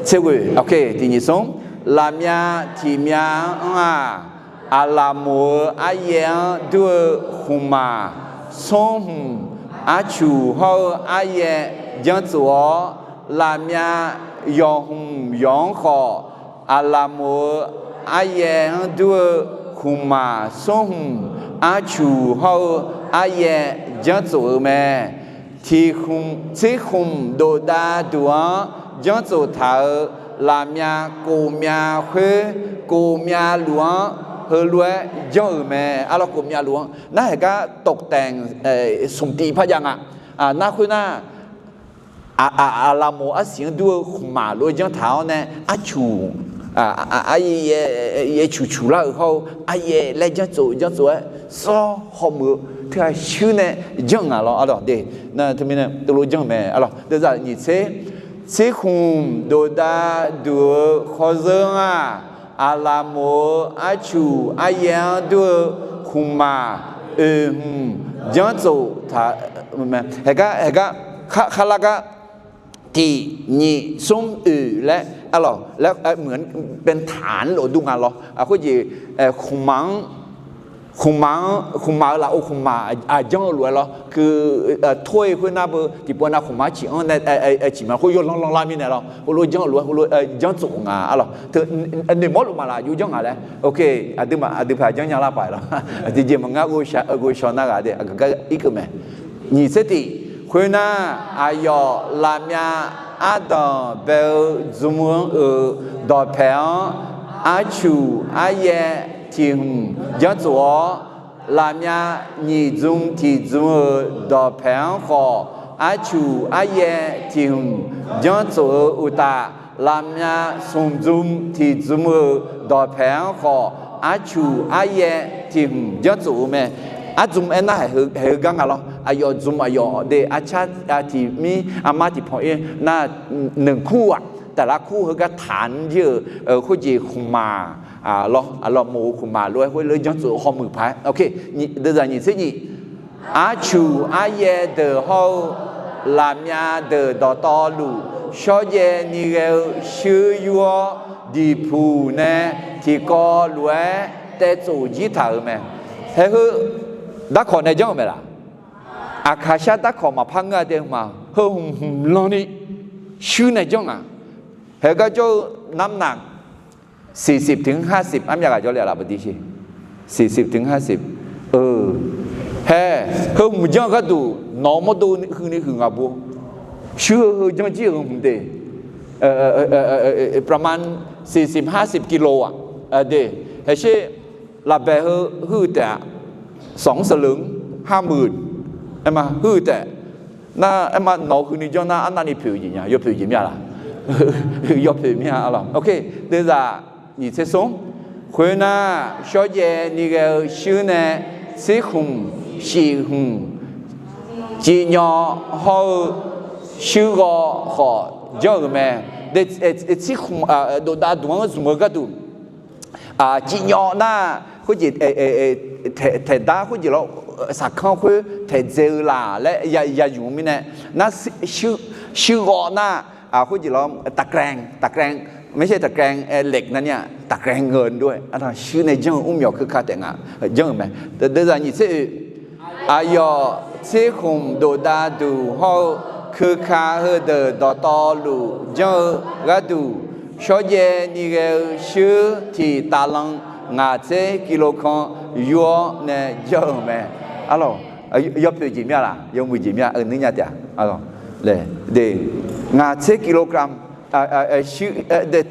เชื่อว่าโอเคทีนี้ส่งลามีทีมีอาลามูอาเยนด้วยหุมาส่งอาชูเขาอาเยยังตัวลามียองหุมยองขออาลามูอาเยนด้วยคุมาส่งอาชูเขาอาเยยังตัวแม่ที่คุมโดดาตัวยังตัวเธอลามีกูมีเฮกูมีหลวงเฮลวยยังแม่อะไรกูมีหลวงน่าเห็นก็ตกแต่งสมตีพยังน่าคุยน่าลาโมอาเสียงด้วยคุมาลวยยังเท้าเนี่ยอาชูอาเย่ชูแล้วเขาอาเย่เล่นยังตัวซอหอมมือที่ชื่อเนี่ยยังอะไรเดี๋ยวน่าทำไมเนี่ยตัวยังแม่อะไรเดี๋ยวจะนี่เสคุมดูดาดูข้อเรื่องอาลาโมอาชูอาเย่ด้วยคุมายังตัวถ้าเฮก็ข้าละก็ที่นี่ส้มและอะไรแล้วเหมือนเป็นฐานหรือดูงานหรอคุยจีคุมังเราคุมาจังรวยหรอคือถ้วยคุยน่าเบอร์ที่ปนน่าคุมาชิงจีมันคุยลองลามีเนี่ยหรอคุยจังรวยคุยจังสูงอะไรเธอเนี่ยมอลมาละอยู่จังอะไรโอเคอดีตจังยังลาไปหรอที่จริงมันกูชอบน่ากันเด็กก็อีกไหมนี่สิที่คุยน่าอายอลามีอาดอเบลจุมดอเพลอาชูอาเยที่ยังตัวลามีนิจุมที่จุมดอเพลขออาชูอาเยที่ยังตัวอุตาลามีสมจุมที่จุมดอเพลขออาชูอาเยที่ยังตัวแม่อาจุมเอ็นน่าเฮกังอะไรอายอจุมอายอเดอาชาที่มีอามาที่พอน่าหนึ่งคู่แต่ละคู่เขาก็ฐานเยอะคู่จีคุมาเราโมคุมาด้วยคุยเลยยังตัวข้อมือพายโอเคนี่เดี๋ยวนี่สินี่อาชูอาเยเดอเขาลามีเดอดอตอลูชอเยนี่เอชื่อยัวดีพูเนที่ก็รวยแต่จู่จีถาไหมเฮ้ยดักขอในจังไหมล่ะอาคาชาดักขอมาพังกันเดียวมาเฮ้ยลองนี่ชื่อในจังเฮ้ยก็จะน้ำหนัก40 ถึง 50อันอยากจะเรียกอะไรบ้างดีชี40 ถึง 50เฮ้ยมึงยังก็ดูน้องมาดูคือนี่คือไงบุชื่อยังจีนผมเดประมาณ40-50 กิโลเดเฮ้ยเช่ลาเบลฮือแต่2 สลึง 50,000ไอ้มาฮือแต่น่าไอ้มาน้องคือนี่จังน่าอันนั้นนี่ผิวจริงๆยกผิวจริงมั้ยล่ะยกผิวมั้ยอะไรโอเคเดี๋ยวจะ你这种，回那小姐那个修呢，西红、西红，今年好修个好叫个咩？西红都打多什么个都今年那好似太大好似咯，啥看会太走啦，来也用咩呢？那修个那。คุณจีล้อมตะแกรงไม่ใช่ตะแกรงเหล็กนั่นเนี่ยตะแกรงเงินด้วยอะไรชื่อในจังอุ้มหยอกคือคาแต่งอ่ะจังไหมแต่เดี๋ยวนี้เสียอายอเสียคงโดดาดูเขาคือคาเฮเดดอตอลูจังก็ดูชอเยนี่ก็ชื่อที่ตาลังงาเซกิโลคอนยัวเนี่ยจังไหมอะไร要不要几秒啦？要不几秒？你家的啊？嘞，对，50 kilogram，对，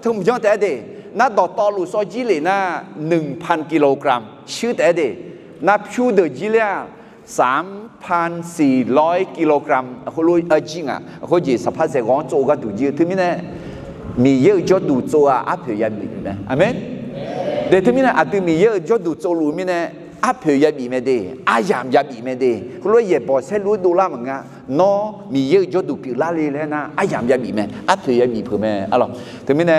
他唔讲得的，那到道路所积累那1000 kilogram， ชื่อแต่的，那ผิว的积量3,400 kilogram， เขารู้จริงอ่ะเขาจีสภาพเสกของโจก็ดูเยอะถึงนี่นะมีเยอะจดดูโจอ่ะเพียยันดีไหมอาเมนเดี๋ยวถึงนี่นะอาจจะมีเยอะจดดูโจรู้มั้ยนะอาเพียยันดีไม่ได้อายามยันดีไม่ได้เขารู้อย่าบอกเส้นรู้ดูละมั้งอ่ะน้อมีเยอะจดดูผิวละเลยนะอายามยันดีไหมอาเพียยันดีเพื่อไหมอะไรถึงนี่นะ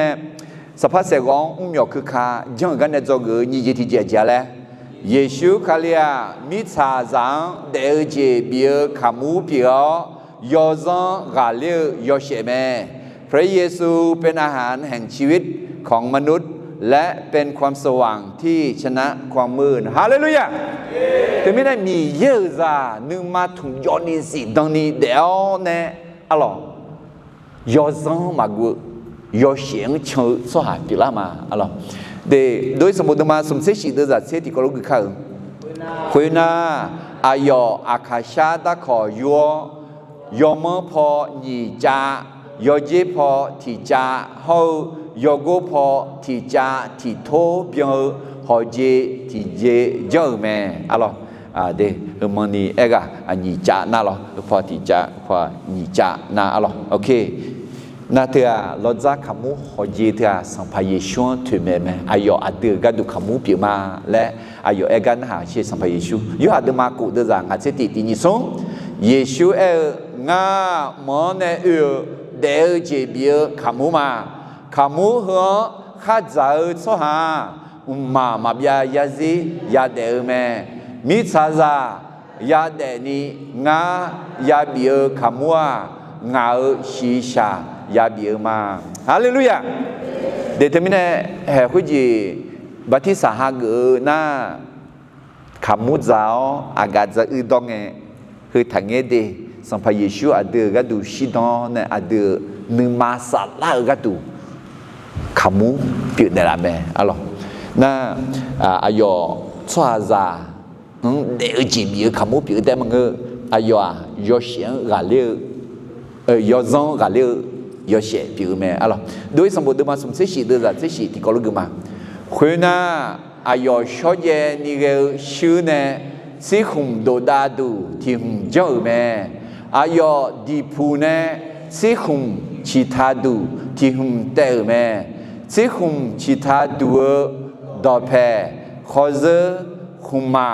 สภาพเสกของหยอกคือข้าจังกันเนี่ยจงนี่จะที่เจ้าแล้วเยซูคาเลียมิชาจังเดอเจเบียขามูเปียยอซังกาเลียยอเชเมพระเยซูเป็นอาหารแห่งชีวิตของมนุษย์และเป็นความสว่างที่ชนะความมืดฮาเลลูยาแต่ไม่ได้มีเยอะจ้านึกมาถึงยอนิสิดังนี้เดี๋ยวเนี่ยอะไรยอซังมากูยอเสียงเชื่อสหายปีละมาอะไรเดี๋ยวโดยสมมติมาสมเสด็จเดชเสด็จก็รู้กี่ครั้งคุยนะอายออาคาชาตะขอยอยอมพอหนีจ้ายอเจพอที่จ้าเฮายอโกพอที่จ้าที่โทเปียหอเจที่เจเจอแม่อะไรเดี๋ยวมันนี่เอกหนีจ้าน่าหรอพอที่จ้าพอหนีจ้าน่าอะไรโอเคนาเถอะเราจะขมูหอเจเถอะสัมภาระชวนถึงแม่อายออาเดือกันดูขมูเปียมาและอายอเอกันหาเชื่อสัมภาระชูยูอาเดมากูเดจังอาเจติตินิสงเยซูงามอนเอเดอเจเบียขมูมาขมูหัวข้าจะสหมาเบียยาซียาเดอแม่มิซาซายาเดนีงายาเบียขมัวงาชีชายาเบียมาฮาเลลูยาเดี๋ยวทำไมเนี่ยคุยจีบัติสาหะเกอหน้าขมูเจ้าอากาศจะอึดองเงคือทางเงดีสัมภาระชูอาเดือก็ดูชิดอนเนี่ยอาเดือนึงมาสัตว์ละก็ดูขมูเปลี่ยนได้ละแม่อะไรน่าอายอชัวซาเดี๋ยวจีบีขมูเปลี่ยนได้มั้งอายอยอเสียงกาเลียอซังกาเลียอเสียเปลี่ยนแม่อะไรโดยสมบูรณ์มาสมเสด็จเดชเสด็จที่ก็รู้กันมาคุณน่าอายอชอเยนี่ก็ชื่อเนี่ยสิคุมโดดาดูที่หุ่มเจ้าแม่อายอดีพูเนี่ยสิคุมชิตาดูที่หุ่มเตอแม่สิคุมชิตาดูดอเพขอเจคุมา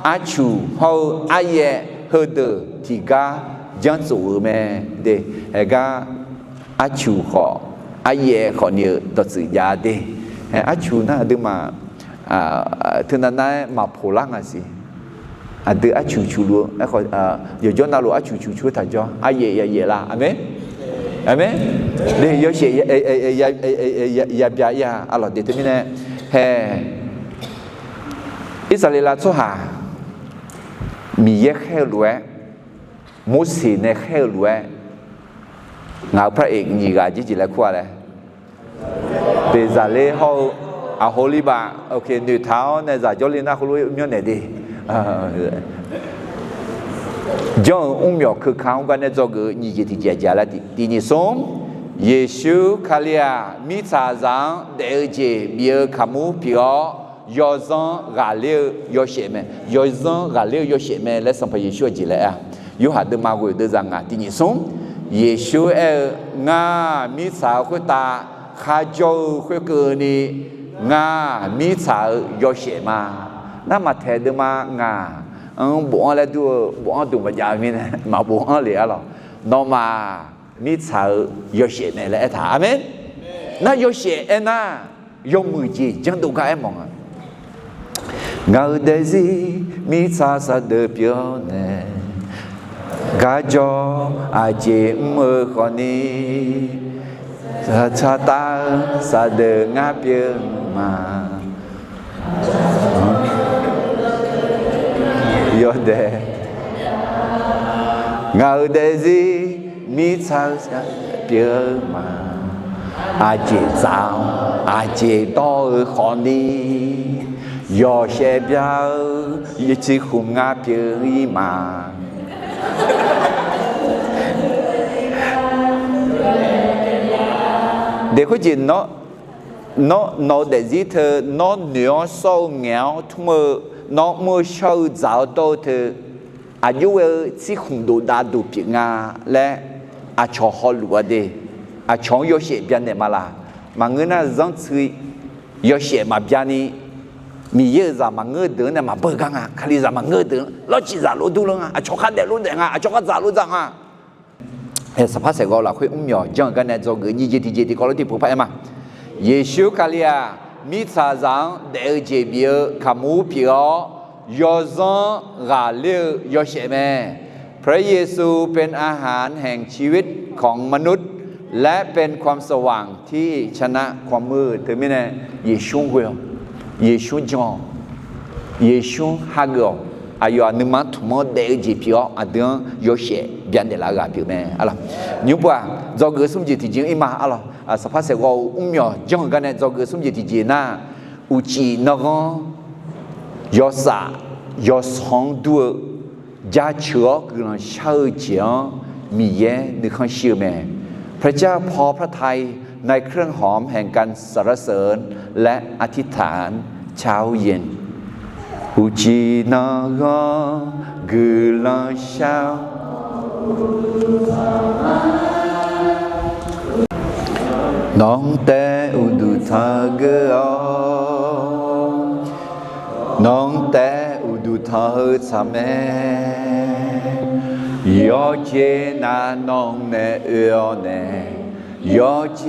อาชูเขาอายเฮเดที่กาจังสูแม่เดเฮกาอาชูขออายขอเนี่ยตัดสินยาเดอาชูน่าดูมาถึงนั้นมาโพลังสิada acu lu aku yo jona lu acu ta jo aye ya la amen amen de yo she ya bia ya alors déterminer he Israel cho ha mi ye khe lue Moses ne khe lue งาพระเอกนี่ก็จิละคั่วเลยเบซาเลเฮาอาโฮลิบาโอเคดูเท้าในซาจอลินาคุลุมีไหนดีจงอุ้มยอคือข้าวกันในจอกือนี่จิที่เจ้าละที่นี่ส่งเยซูคาเลียมิซาซังเดอเจเบียขามูพิโอยอซังกาเลียอเชเมยอซังกาเลียอเชเมและสัมภเยซูจิละยูหัดมากุยเดจังอ่ะที่นี่ส่งเยซูงามิซาคุตาข้าโจคุเกนีงามิซายอเชมานั่นมาแทนมางาบัวแล้วดูบัวดูมันยาวมีนะมาบัวเหลือหรอนอมามิซายอเชเนี่ยแหละถามเมนน่ายอเชน่ายอมือจีจังดูกันมองงาเดซีมิซาซาเดเปียวเน กาจออาเจมือคนนี้ชะตาสะเดงาเปียมาโยเดงาเดซีมีชาเปียมาอาเจจาวอาเจโตคนนี้ยอเชเปียวยิ่งชิคุงาเปียมาदेखो जी nó để gì thơ nó nhớ sâu nghèo thua mơ nó mơ sâu giáo đâu thơ à dù chỉ không đủ đa đủ bị ngã lẽ à cho họ lúa đi à cho yếu sẽ biến này mà người na dân chơi yếu sẽ mà biến đi mi yếu ra mà người đỡ này mà bơ căng à khai ra mà người đỡ nó chỉ ra lúa đủ luôn à cho khát để luôn đấy à cho khát ra luôn rằng àสภาพเสกเราคุยหยอจังกันเนี่ยจงเงี้ยที่ก็รู้ที่ผู้พัฒน์มาเยซูคาเลียมิซาจังเดอเจเบียขามูพิโอยอซังกาเลียอเชเมพระเยซูเป็นอาหารแห่งชีวิตของมนุษย์และเป็นความสว่างที่ชนะความมืดถึงไม่แน่เยซูเวลเยซูจงเยซูฮักเกออายุนึกมาทุ่มเดอเจเบียอาเดียนยอเชbien de la gapi me ala nyubwa zoge sumji ti jing ima ala sapa se go umyo jong ga ne zoge sumji ti jina uchi no go yo sa yo song du ja chue glan shao jiang mi ye ni kan shi me พระเจ้าพอพระทัยในเครื่องหอมแห่งการสรรเสริญและอธิษฐานเช้าเย็นอุจินาก็กุลาชาน้องแต่อุดุทาเกอน้องแต่อุดุทาสามเมยอเจนาน้องเนเออเนยอเจ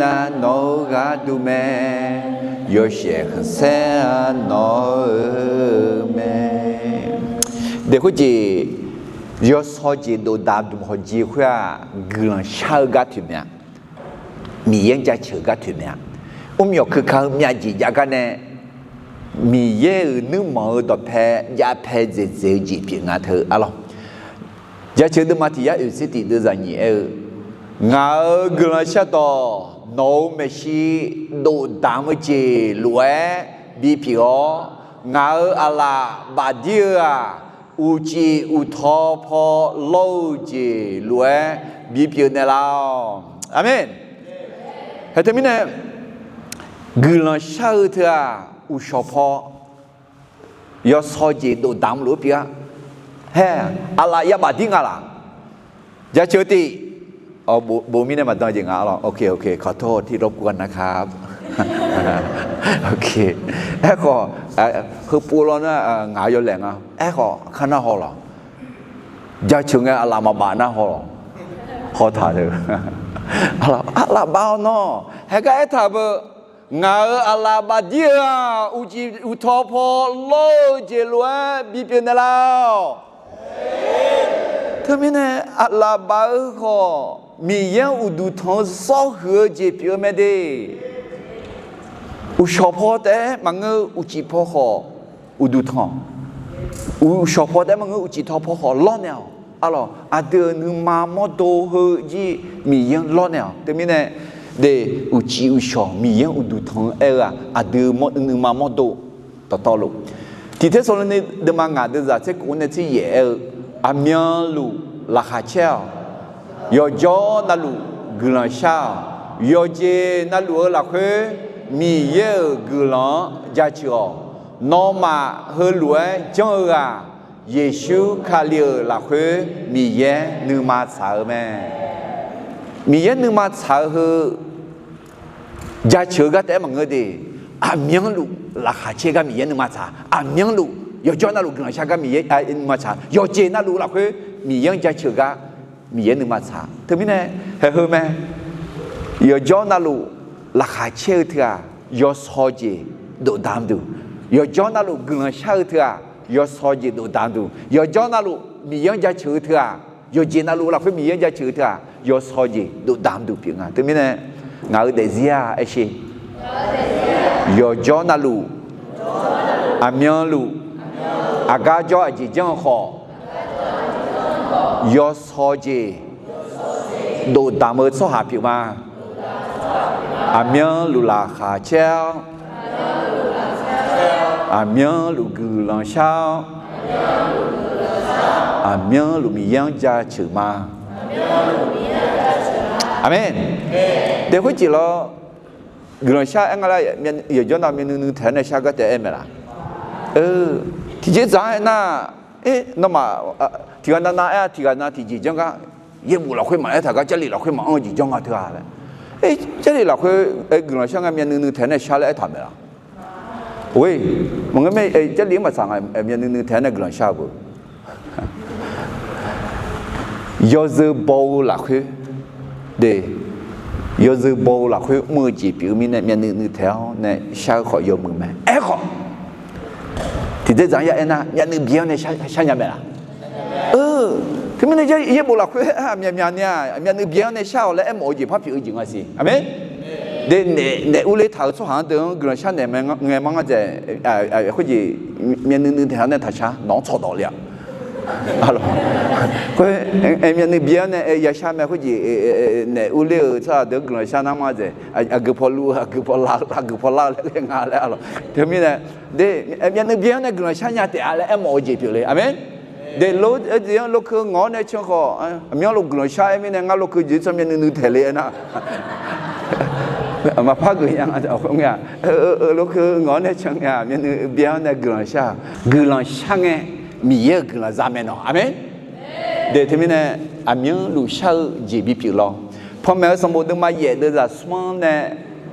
นาโนกาดูเมยอเชขเซโนเมเด็กคนจียอสอจีโดดามดุมหจีขว้าเกลือชากัดถึงเนี่ยมียังจะเชื่อกัดถึงเนี่ยยอคือเขามีจีอยากกันเนี่ยมีเยอะนึกมองต่อแพ้ยาแพ้เจเจจีเพียงเธออะไรยาเชื่อดูมาที่ยาอุสิติดูจังยี่งาเกลือชาโตโนเมชีโดดามจีรวยบีพิโองาอาลาบาเดียอุจิอุทอพอโลจีรวยบีพิโอเนลาอาเมนเฮ้ยทำไมเนี่ยเกลือชาเถอะอุชพอยอสอจีโดดามรูปีอะเฮ้อาลายาบาดิ้งอาลายาเชติโบมีเนี่ยมาตอนจริงอ่ะหรอโอเคขอโทษที่รบกวนนะครับโอเคก็คือปูร้อนน่ะหงายอยู่แหลงอ่ะก็ข้างหน้าหอหรอยาเชิงไงอาลามาบานะหอขอถ่ายเลยอาลาบ้าเนาะให้ก็ถ่ายเบอร์งาอาลาบาเดียอุจิอุทอพอโลเจลัวบีเปียนแล้วทำไมเนี่ยอาลาบาก็มีอย่างอุดุทองสอหัวเจ็บเยอะไม่ได้อุชอพอแต่มังอุจิพอขออุดุทองอุชอพอแต่มังอุจิทอพอขอล้อเนี่ยอะไรอาเดินมาโมโตเฮจีมีอย่างล้อเนี่ยแต่ไม่เนี่ยเดอุจิอุชอมีอย่างอุดุทองอาเดินมาโมโตต่อลูกที่เทศโลนีเดมังงาเดจะเช็คคนที่เย่อาเมียลูราคาเช่ายอจอนั่นลูกลังชายอเจนั่นลูหลักเฮมีเยอะกลังจัดจ่อนอมาเฮลัวจังอ่ะเยซูคาเลียหลักเฮมีเยนึมาสาวแม่มีเยนึมาสาวเฮจัดจ่อก็แต่มังเงดีอาเมียงลูราคาเชก็มีเยนึมาสาวอาเมียงลูยอจอนั่นลูกลังชาก็มีเยนึมาสาวยอเจนั่นลูหลักเฮมีเยจัดจ่อก็มีเยนึมาสาถึงไม่แน่เฮ้ยแม่ยอจอนั่นลูราคาเชื่อเถอะยอสอจีดูดามดูยอจอนั่นลูกลังเชื่อเถอะยอสอจีดูดามดูยอจอนั่นลูมีอย่างจะเชื่อเถอะ yo je na lu la khoi mi ya chữ ta yo so je do dam du pi nga te mi ne nga de zia a she yo jo na lu a myon lu a ga jo a ji jang ho yo so je do dam ơ so ha pi ma a myon lu la kha cheo a myon lu gu lan shao a myon lu mi yang ja chữ ma amen để hội chỉ lo người xa anh là miền ở chỗ nào miền nước thế này xa cái em là thì chỉ giải na nó mà thì anh na thì anh na thì chỉ chẳng cái yên mù là khơi mà thằng cái chân lý là khơi mà ông chỉ chẳng cái thứ này chân lý là khơi người xa cái miền nước thế này xa lại thầm là ôi mọi người mấy chân lý mà sang miền nước thế này người xa bự do dư bầu là khơi để giờ dư bầu là khơi mưa chỉ biểu mình này miền theo này sao khỏi dùng mưa mẹ khó thì thế rằng vậy na miền nước biển này sao nhà mẹ à thì mình này giờ bầu là khơi miền nha miền nước biển này sao lại em ở gì phát biểu gì ngay gì amen để u lấy thảo số hàng đường người sang này nghe mang cái cái gì miền nước theo này thật sao nó错到了alo cái em nhận được biển này ya sao mà cái gì này u lê sao được người sang năm mà thế agapolu agapala cái ngà lại alo thế mình này để em nhận được biển này người sang nhà thì lại em ở gì biểu amen để lúc lúc cứ ngõ này chưa có miếng lúc người sang em này ngã lúc cứ chỉ cho mình được thể lệ na mà phát cái yang ở không nha lúc cứ ngõ này chẳng nha miếng biển này người sang nghe mi ye cái là zaman nó, amen. Để thế này, amiens lu sao chỉ bị phiền lo. Phong mẹ sắm bộ đôi mà ye đưa ra small này,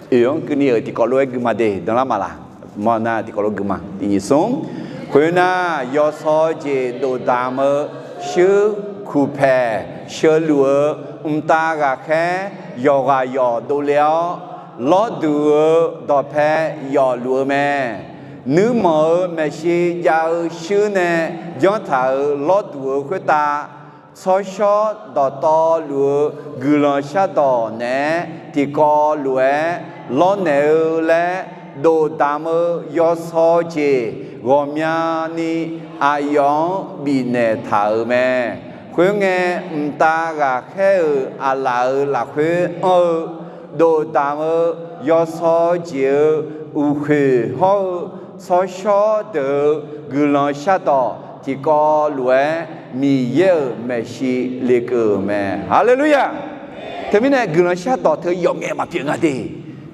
yếu cái này thì có lối cái mà để, đó là mà là, mà na thì có lối cái mà, thì như sống. Khi na yo so chỉ đồ đam mơ, sư khu phe, sư lúa, ta gà khé, yo đồ léo, lót đùa, đỏ phe, yo lúa mẹ. Nữ mơ mẹ sĩ giáo sư nè dõng thảo lót đùa khuyết ta so sót đỏ to lùa gửi lòng xa đỏ nè thì có lùa lót nèo lẽ đồ đám ơ do so chê gồm nhà ni ai yóng bị nè thảo mẹ khuyên nghe ta gà khé à là khuyên đồ đám ơ do so chê u khuyên hô so sho được gửi lòng xa đỏ thì có lúa mi ye mẹ si lê cờ mẹ hallelujah thế mình này gửi lòng xa đỏ thì dùng nghe mà tiếng à đi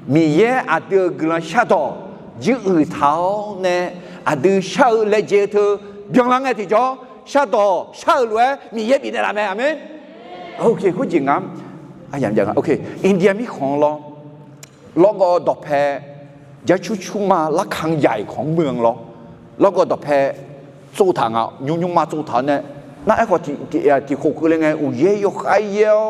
mi ye à đưa gửi lòng xa đỏ giữ tháo nè à đưa sao lê chế thư dùng lắng nghe thì cho xa đỏ sao lúa mi ye bị này làm mẹ amen ok có gì ngắmอย่างok Indiaมีของloก็ดอกแพจะชุมาละครั้งใหญ่ของเมืองเราแล้วก็ต่อแพสู้ทางอ่ะยุ่งมาสู้ทางเนี่ยนั่นไอ้คนที่เขาคือยังไงอุ้ยยกไอ้เยอะ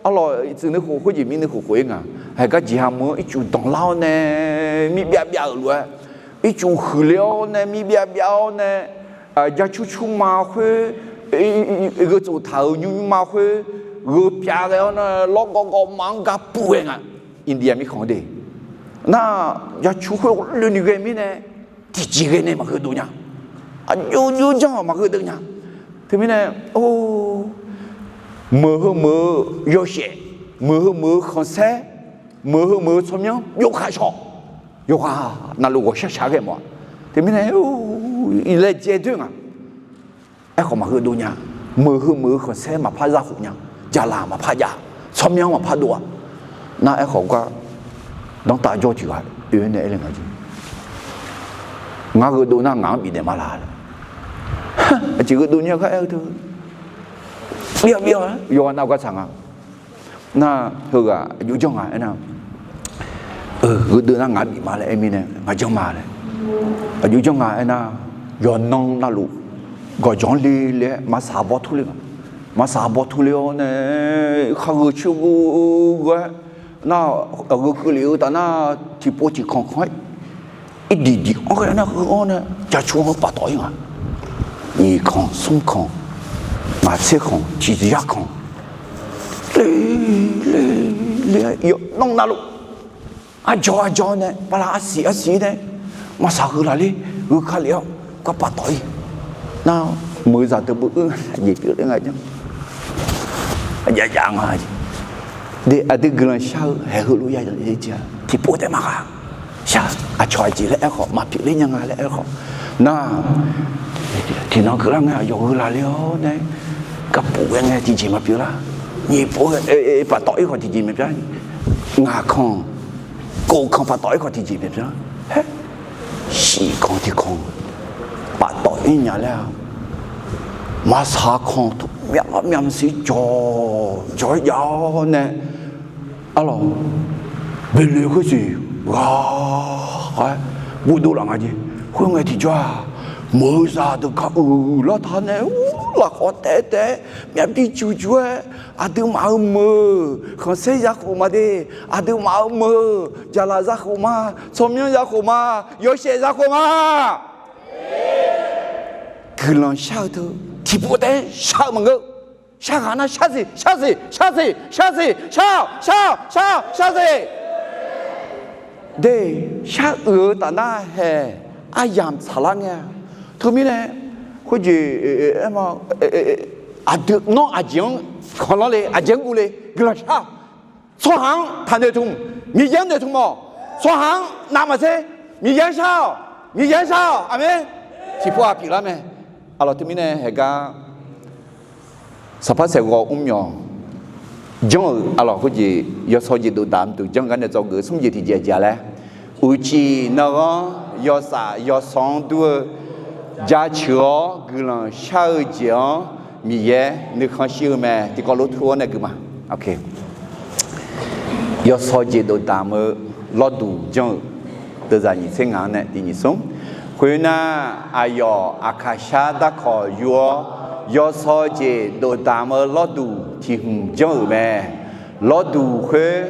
อร่อยสิ่งนี้เขาจะมีนึกเขาเองอ่ะให้ก็จีฮามือไอ้จูตองเล่าเนี่ยมีเบียเลยไอ้จูหือเลี้ยวเนี่ยมีเบียเนี่ยจะชุมาคือไอ้ก็สู้ทางยุ่งมาคือรูปยาแล้วเนี่ยแล้วก็มังกับปูเองอ่ะอินเดียมีของดี那要出会了你个面呢？第几个呢？嘛去度呀？有这样嘛去度呀？对面呢？哦，么有些，么很晒，么怎么样？有开少，有啊，那如果下个嘛？对面呢？哦，一来阶段啊，哎好嘛去度呀？么很晒嘛怕热乎呀？加辣嘛怕热，怎么样嘛怕多？那哎好个。当大家就话，原来那个gì，我个都那硬比的嘛啦，这个都你看哎都，不要啊，有那个场啊，那那个有种啊，那，个都那硬比嘛嘞，咪呢，我种嘛嘞，有种啊，那有弄那路，个种哩嘛沙包土哩个，嘛沙包土哩哦呢，看个去个。那个流的那提波提看看，一滴滴，我看那河呢，家出我把倒影啊，你看松看，马车空，体质也空，来哟，弄那路，叫呢，把那洗呢，马上回来哩，我看了，我把袋，那每日都不也别那个讲，样啊，你ada gelang syar helu ya dia tipu tak marah syar a choi ji le kho ma pi le nyang le kho na thì nó cứ lăng à dầu là liêu này cấp bộ nghe thì chỉ mà biểu là nhị bộ bà tỏi còn thì chỉ mà biểu ngà không cô không bà tỏi còn thì chỉ mà biểu hết xì con thì không bà tỏi nhà là mà sao không thuộc miệng xí cho giàu nè alo bên lưới cái gì wow vui đâu là gì không nghe thì cho mở ra được cả là thằng này là khó té mẹ đi chú ada mau mơ không xây ra khu mà đi ada mau mơ giờ là ra khu mà xong nhớ ra khu mà có xe ra khu mà cứ làm sao thôi thì bố té sao mà ngơ sao hả nó sao gì để sao ta na hè ai làm sao lăng nha thôi mi này có gì em mà được nó tiếng còn nó lấy tiếng u lấy cái là sao số hàng thành được thùng mi giang được thùng mò số hàng nam mà thế mi giang sao amen thì bố bị lắm mẹ alors thôi mi này hệ cả sắp phát sẽ gọi nhỏ giống alors có gì do sao gì đồ đạm từ trong cái này cho người sống gì thì dễ lẽ uchi nó do sa do song đua gia chứa cái là sao chiếu mi ye nếu không siêu mà thì có lối thua này cơ mà ok do sao gì đồ đạm ở lo đủ trong từ giờ nhìn xem ngắn này thì nhìn xuống khuyên na ayo akasha đã có do sao gì đồ đạm ở lo đủ thì không trong mà lo đủ khuyên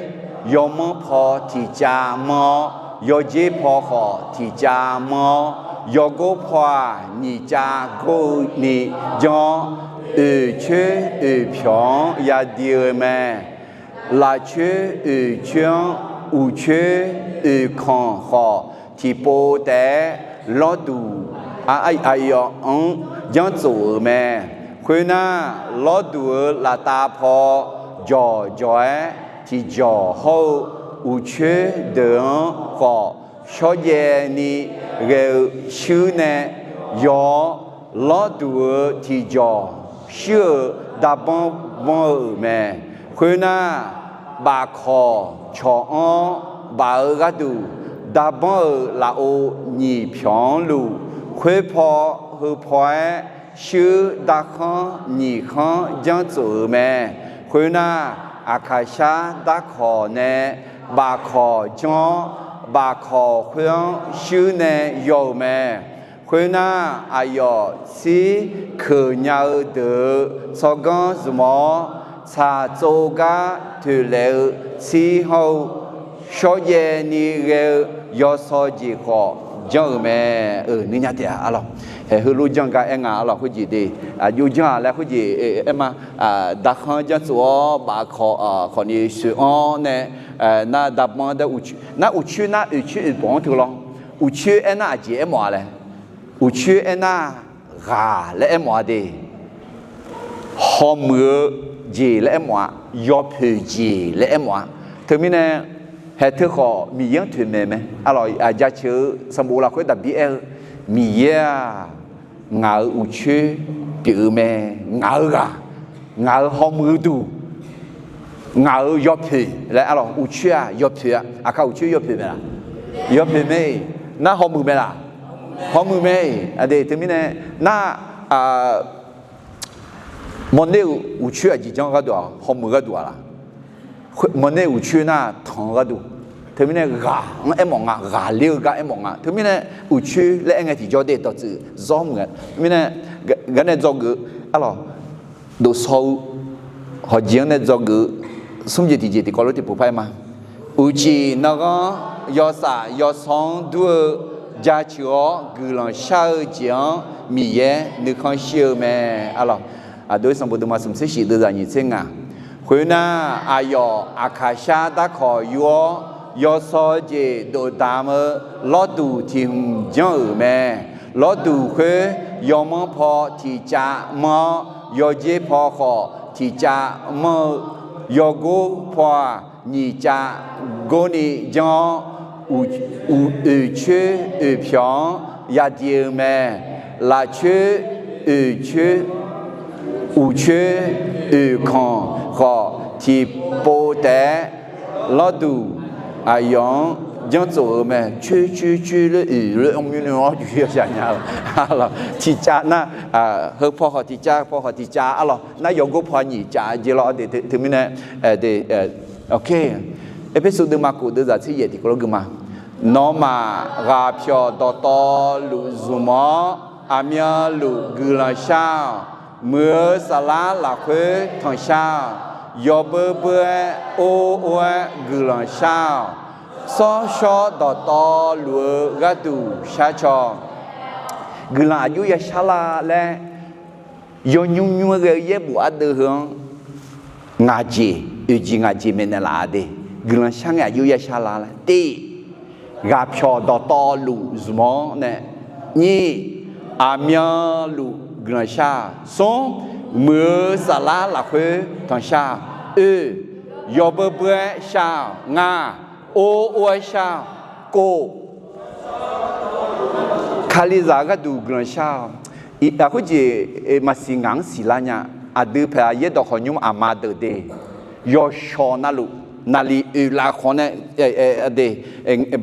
do mong phò thì cha mò do dễ phò họ thì cha mò do cố phò ni cha cố ni do chơi phiong ya điều mà là chơi chuyện chơi con họ thì bố té lo đủ ai yo dân chủ mà khuyên na lo đủ là ta phò giò thì giò hậu chơi đường họ cho ye ni gel sư nè yo lo đủ thì giò sư đã bông mà khuyên na bà khó cho bà ra đủ đã bông là ô nhị phiong lù khuyên phò hư phò sư đã không nhị không dân chủ mà khuyên na akasha đã khó nè bà khó cho bà khó khuyên sư nè dầu mẹ khuyên na ayo si khử nhau được so con mò xa châu ga từ lệ si hậu số ye ni gel yo so gì khó dầu mẹ nữ nhà tiệt alo hệ hư lu jang cái anh alo cái gì đi yu jang là cái gì em mà đã không cho số bà khó ni sự nè na đáp mong đã uchi na bon thôi lo uchi em na gì em mà嘞uchi em na gà là em mà đi họ mưa gì là em mà yo phe gì là em mà thứ mi nè hệ thứ khó mi yang thuyền mẹ alo gia chữ sâm bồ là khối đặc biệt mi ya ngào uchi chữ mẹ ngào gà ngào họ mưa đủ ngào yo phe là alo uchi yo phe ka uchi yo phe mẹ yo phe mẹ na họ mưa mẹ là họ mưa mẹ đây thứ mi nè na món này uchi gì trong cái đó họ mưa cái đó là món này uchi na thằng cái đó thứ mi nè gà em mong gà liu gà em mong thứ mi nè uchi là anh ấy thì cho để tổ chức rõ mượn mi nè cái này do cái alo đồ sâu họ diễn này do cái xong gì thì có lúc thì bù phải mà uchi nó có do sa do song đua gia chứa cái là sao diễn mi ye nếu không siêu mà alo โดยสมบูรณ์มาสมเสชิดอย่างนี้เช่นอ่ะคุยน่าอายออาคาชาตะขอยัวยอซอเจโดตามลอดูที่หุ่นจังแม่ลอดูคือยอมพอที่จะมอยอเจพอขอที่จะมอยอกูพอนี่จะกูนี่จังอูชื่อเพียงยาเดียวแม่ลาชื่อชื่ออูชื่อคอนขอที่โปแต่ลอดูอายองยัง做แม่ชื่อเลย我们那话就要想呀了ที่จะนะเฮาพอที่จะพอที่จะอะล่ะนะยงก็พอนี่จะจิลอเดถึงมินะเดโอเคเอพิโซดมากูเดจะที่เยติกรกมาโนมากาเพียวตอตอลุซุมออามีลุกุลาชาเมื่อสลาลาเควทองชายอเบเบโอโอกุลาชาซอชอตอตอลัวกะดูชาชอกุลาอยู่ยาชาลาและยอยุ่งเกยบัวเดืองงาจีอุจิงาจีเมนลาเดกุลาช่างอยู่ยาชาลาละตีกาพอตอตอลุสมอเนี่ยนี่อามีลุกุลาชาสงเมื่อสลาลาเควทองชายอเบเบชางาโอโอชาโกคาลิซากดูกรันชาอีอาคุจีมาสิงังสิลาญาอดูเพย์เยดอกขยุมอามาเดเดยอชอนาลุนาลีลาคอนเด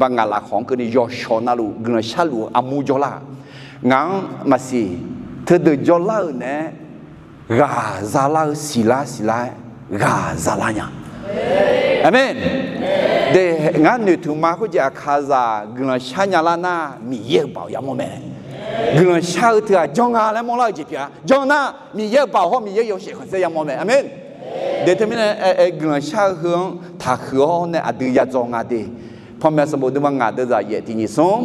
บังกาลาของก็นี่ยอชอนาลุกรันชาลุอามูจอลางังมาสิเธอเดจอลาเนี่ยกาซาลาสิลากาซาลาญาอาเมนเดงานนึกถึงมาคุจะคาซากลันชาญาลานามีเยอะเปล่าอย่างโมเมกลันชาเถอะจงอะไรมองเราจีบยาจงน่ะมีเยอะเปล่าเพราะมีเยอะ有些คนเสียอย่างโมเมอาเมนเดี๋ยวทำไมกลันชาเฮืองถ้าเฮืองเนี่ยอดีตจงอะไรพอแม่สมบูรณ์ว่างานเดี๋ยวจะเยอะที่นี่ส่ง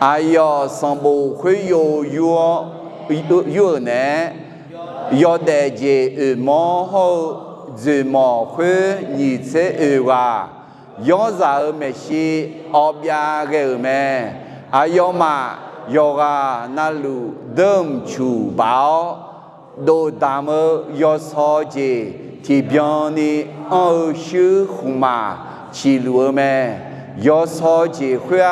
อายอสมบูรณ์คุยอยู่เนี่ยยอดเดจมอหูจะมอคุยยิ่งเสียว่าย้อนสาวไม่ใช่อบยาเกลแม่อายมายกานาลูเดิมชูบ่าวโดดามยอสอเจที่เบียนี่เอาชื่อขุมาชิลูแม่ยอสอเจคุย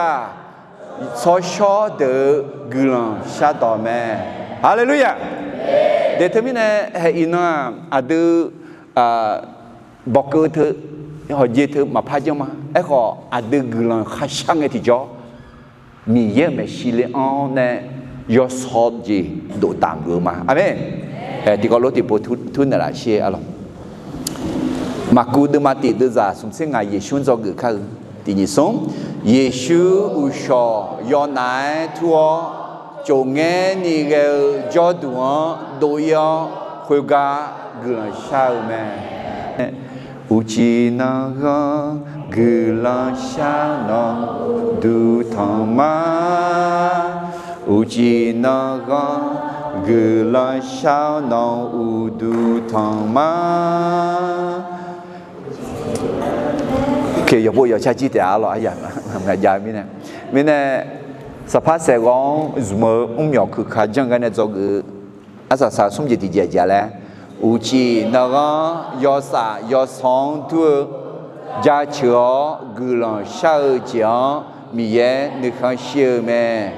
สอชอเดกลันชาดอแม่ฮาเลลูยาเดี๋ยวทำไมเนี่ยให้อินาอดูบอกเกิดเธอhọ dễ thử mà phá mà ấy họ được người khai sáng cái thì cho mi ye mà xí lệ on nè do sót gì độ tạm người mà amen thì có lối thì bộ thun là xe alo mà cú đưa mà tị đưa ra xuống xe ngày Giêsu cho người khác thì như sống Giêsu usho do nãy thua cho nghe ni cái cho đùa đôi khơi gà người sao mẹ 우지나가 글라샤나 두타마 우지나가 글라샤나 우두타마 오케이 여보 여자 지대 알아 아야 야 미네 사파세공 즈머 음력 그 가정간에 저그 아사사 숨지 디제자래 우치 나가 여사 여성 두 자처 그런 샤의정 미에 느한 시음에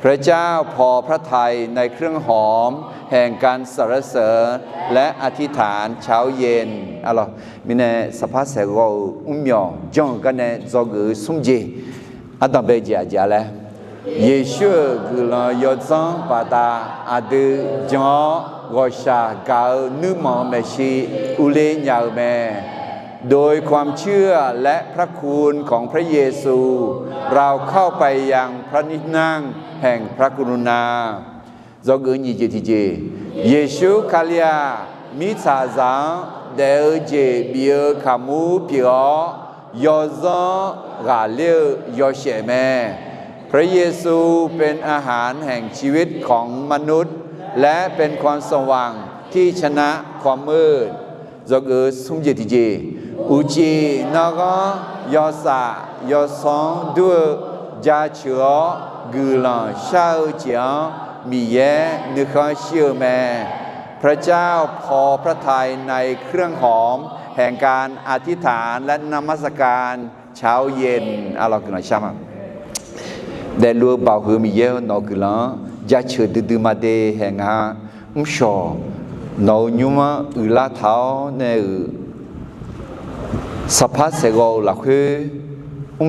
พระเจ้าพอพระทัยในเครื่องหอมแห่งการสรรเสริญและอธิษฐานเช้าเย็นอะไรมิเนสภาพเสกอุ้มยองจงกันเนจอกุสุมจีอัตตาเบจิอาจาเลเยซูกุลยอซังปาตาอดีจงกอชากานุมอเมชีอุเลญาเมโดยความเชื่อและพระคุณของพระเยซูเราเข้าไปยังพระนินั่งแห่งพระกรุณาdo gửi nhị chữ thì gì Giêsu Kalia mi sa giang đều chỉ biểu kamu biểu do gà liu doเฉแม่พระเยซูเป็นอาหารแห่งชีวิตของมนุษย์และเป็นความสว่าง ที่ชนะความมืดจอกสุ่มเจติเจอุจีนกยอสะยอสองด้วยจาเชือกุลังชาวเจียงมีแย่นึกเชื่อแม่พระเจ้าพอพระทัยในเครื่องหอมแห่งการอธิษฐานและนมัสการเช้าเย็นอะไรกันหน่อยใช่ไหมได้รู้บ่าวหือมีเยอะนอกกุลังจาเชือดื้อมาเดแห่งหาชอนอยุมาอุลาเท้าในสภาพเสกเอาหลักคือ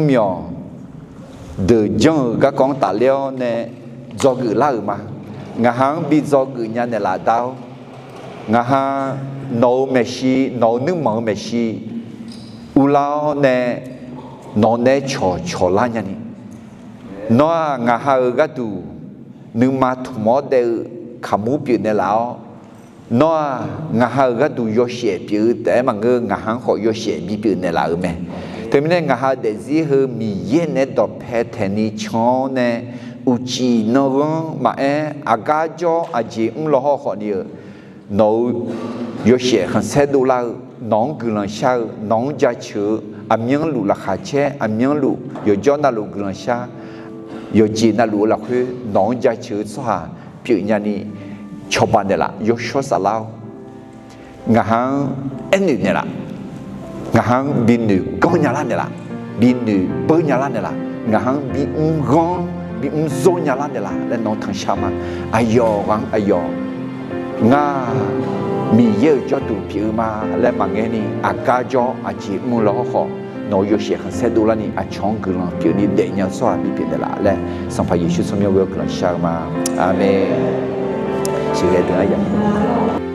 มีอ๋อเดือดจังก็กองตาเลี้ยวในจอกุลามางาหังบีจอกุญญาในลาดาวงาหังโนเมชีโนนึกมังเมชีอุลาในโนเนชอลาญานี่นัวงาหังก็ดูนึกมาทุ่มอเดขามูปีในลาวนัวงาหังก็ดูยอเสียปีแต่มันก็งาหังขอยอเสียบีปีในลาวไหมแต่ไม่ได้งาหังเดซี่เฮมีเย็นในดอกแพทนิชอนในอุจีนวมาอากาจอาจีลอขอนี่น้อยเสียขันเซดูลาน้องกุลังชาน้องจ่าเชืออามีงลุละขาเชอามีงลุยจอนาลุกุลังชายจีนาลุละคือน้องจ่าเชือสหปีญานีชาวบ้านเนี่ยละยชสลาวงาหังนี่เนี่ยละงาหังบินก้อนยาลาเนี่ยละบินเปิ้ลยาลาเนี่ยละงาหังบินกองบินโซนยาลาเนี่ยละและน้องทางชามันอายอวังอายองามีเยอะจอดูผิวมาและบางอย่างนี้อากาจออาจีมุลอขอน้อยเสียขันเซดูลานี่อาช่องกุลังผิวนี้เดียร์สวาบิเป็นเดละและสัมภาระยิชุสมีเวลกุลังชามาอาเมนชื่อเรื่องอะไร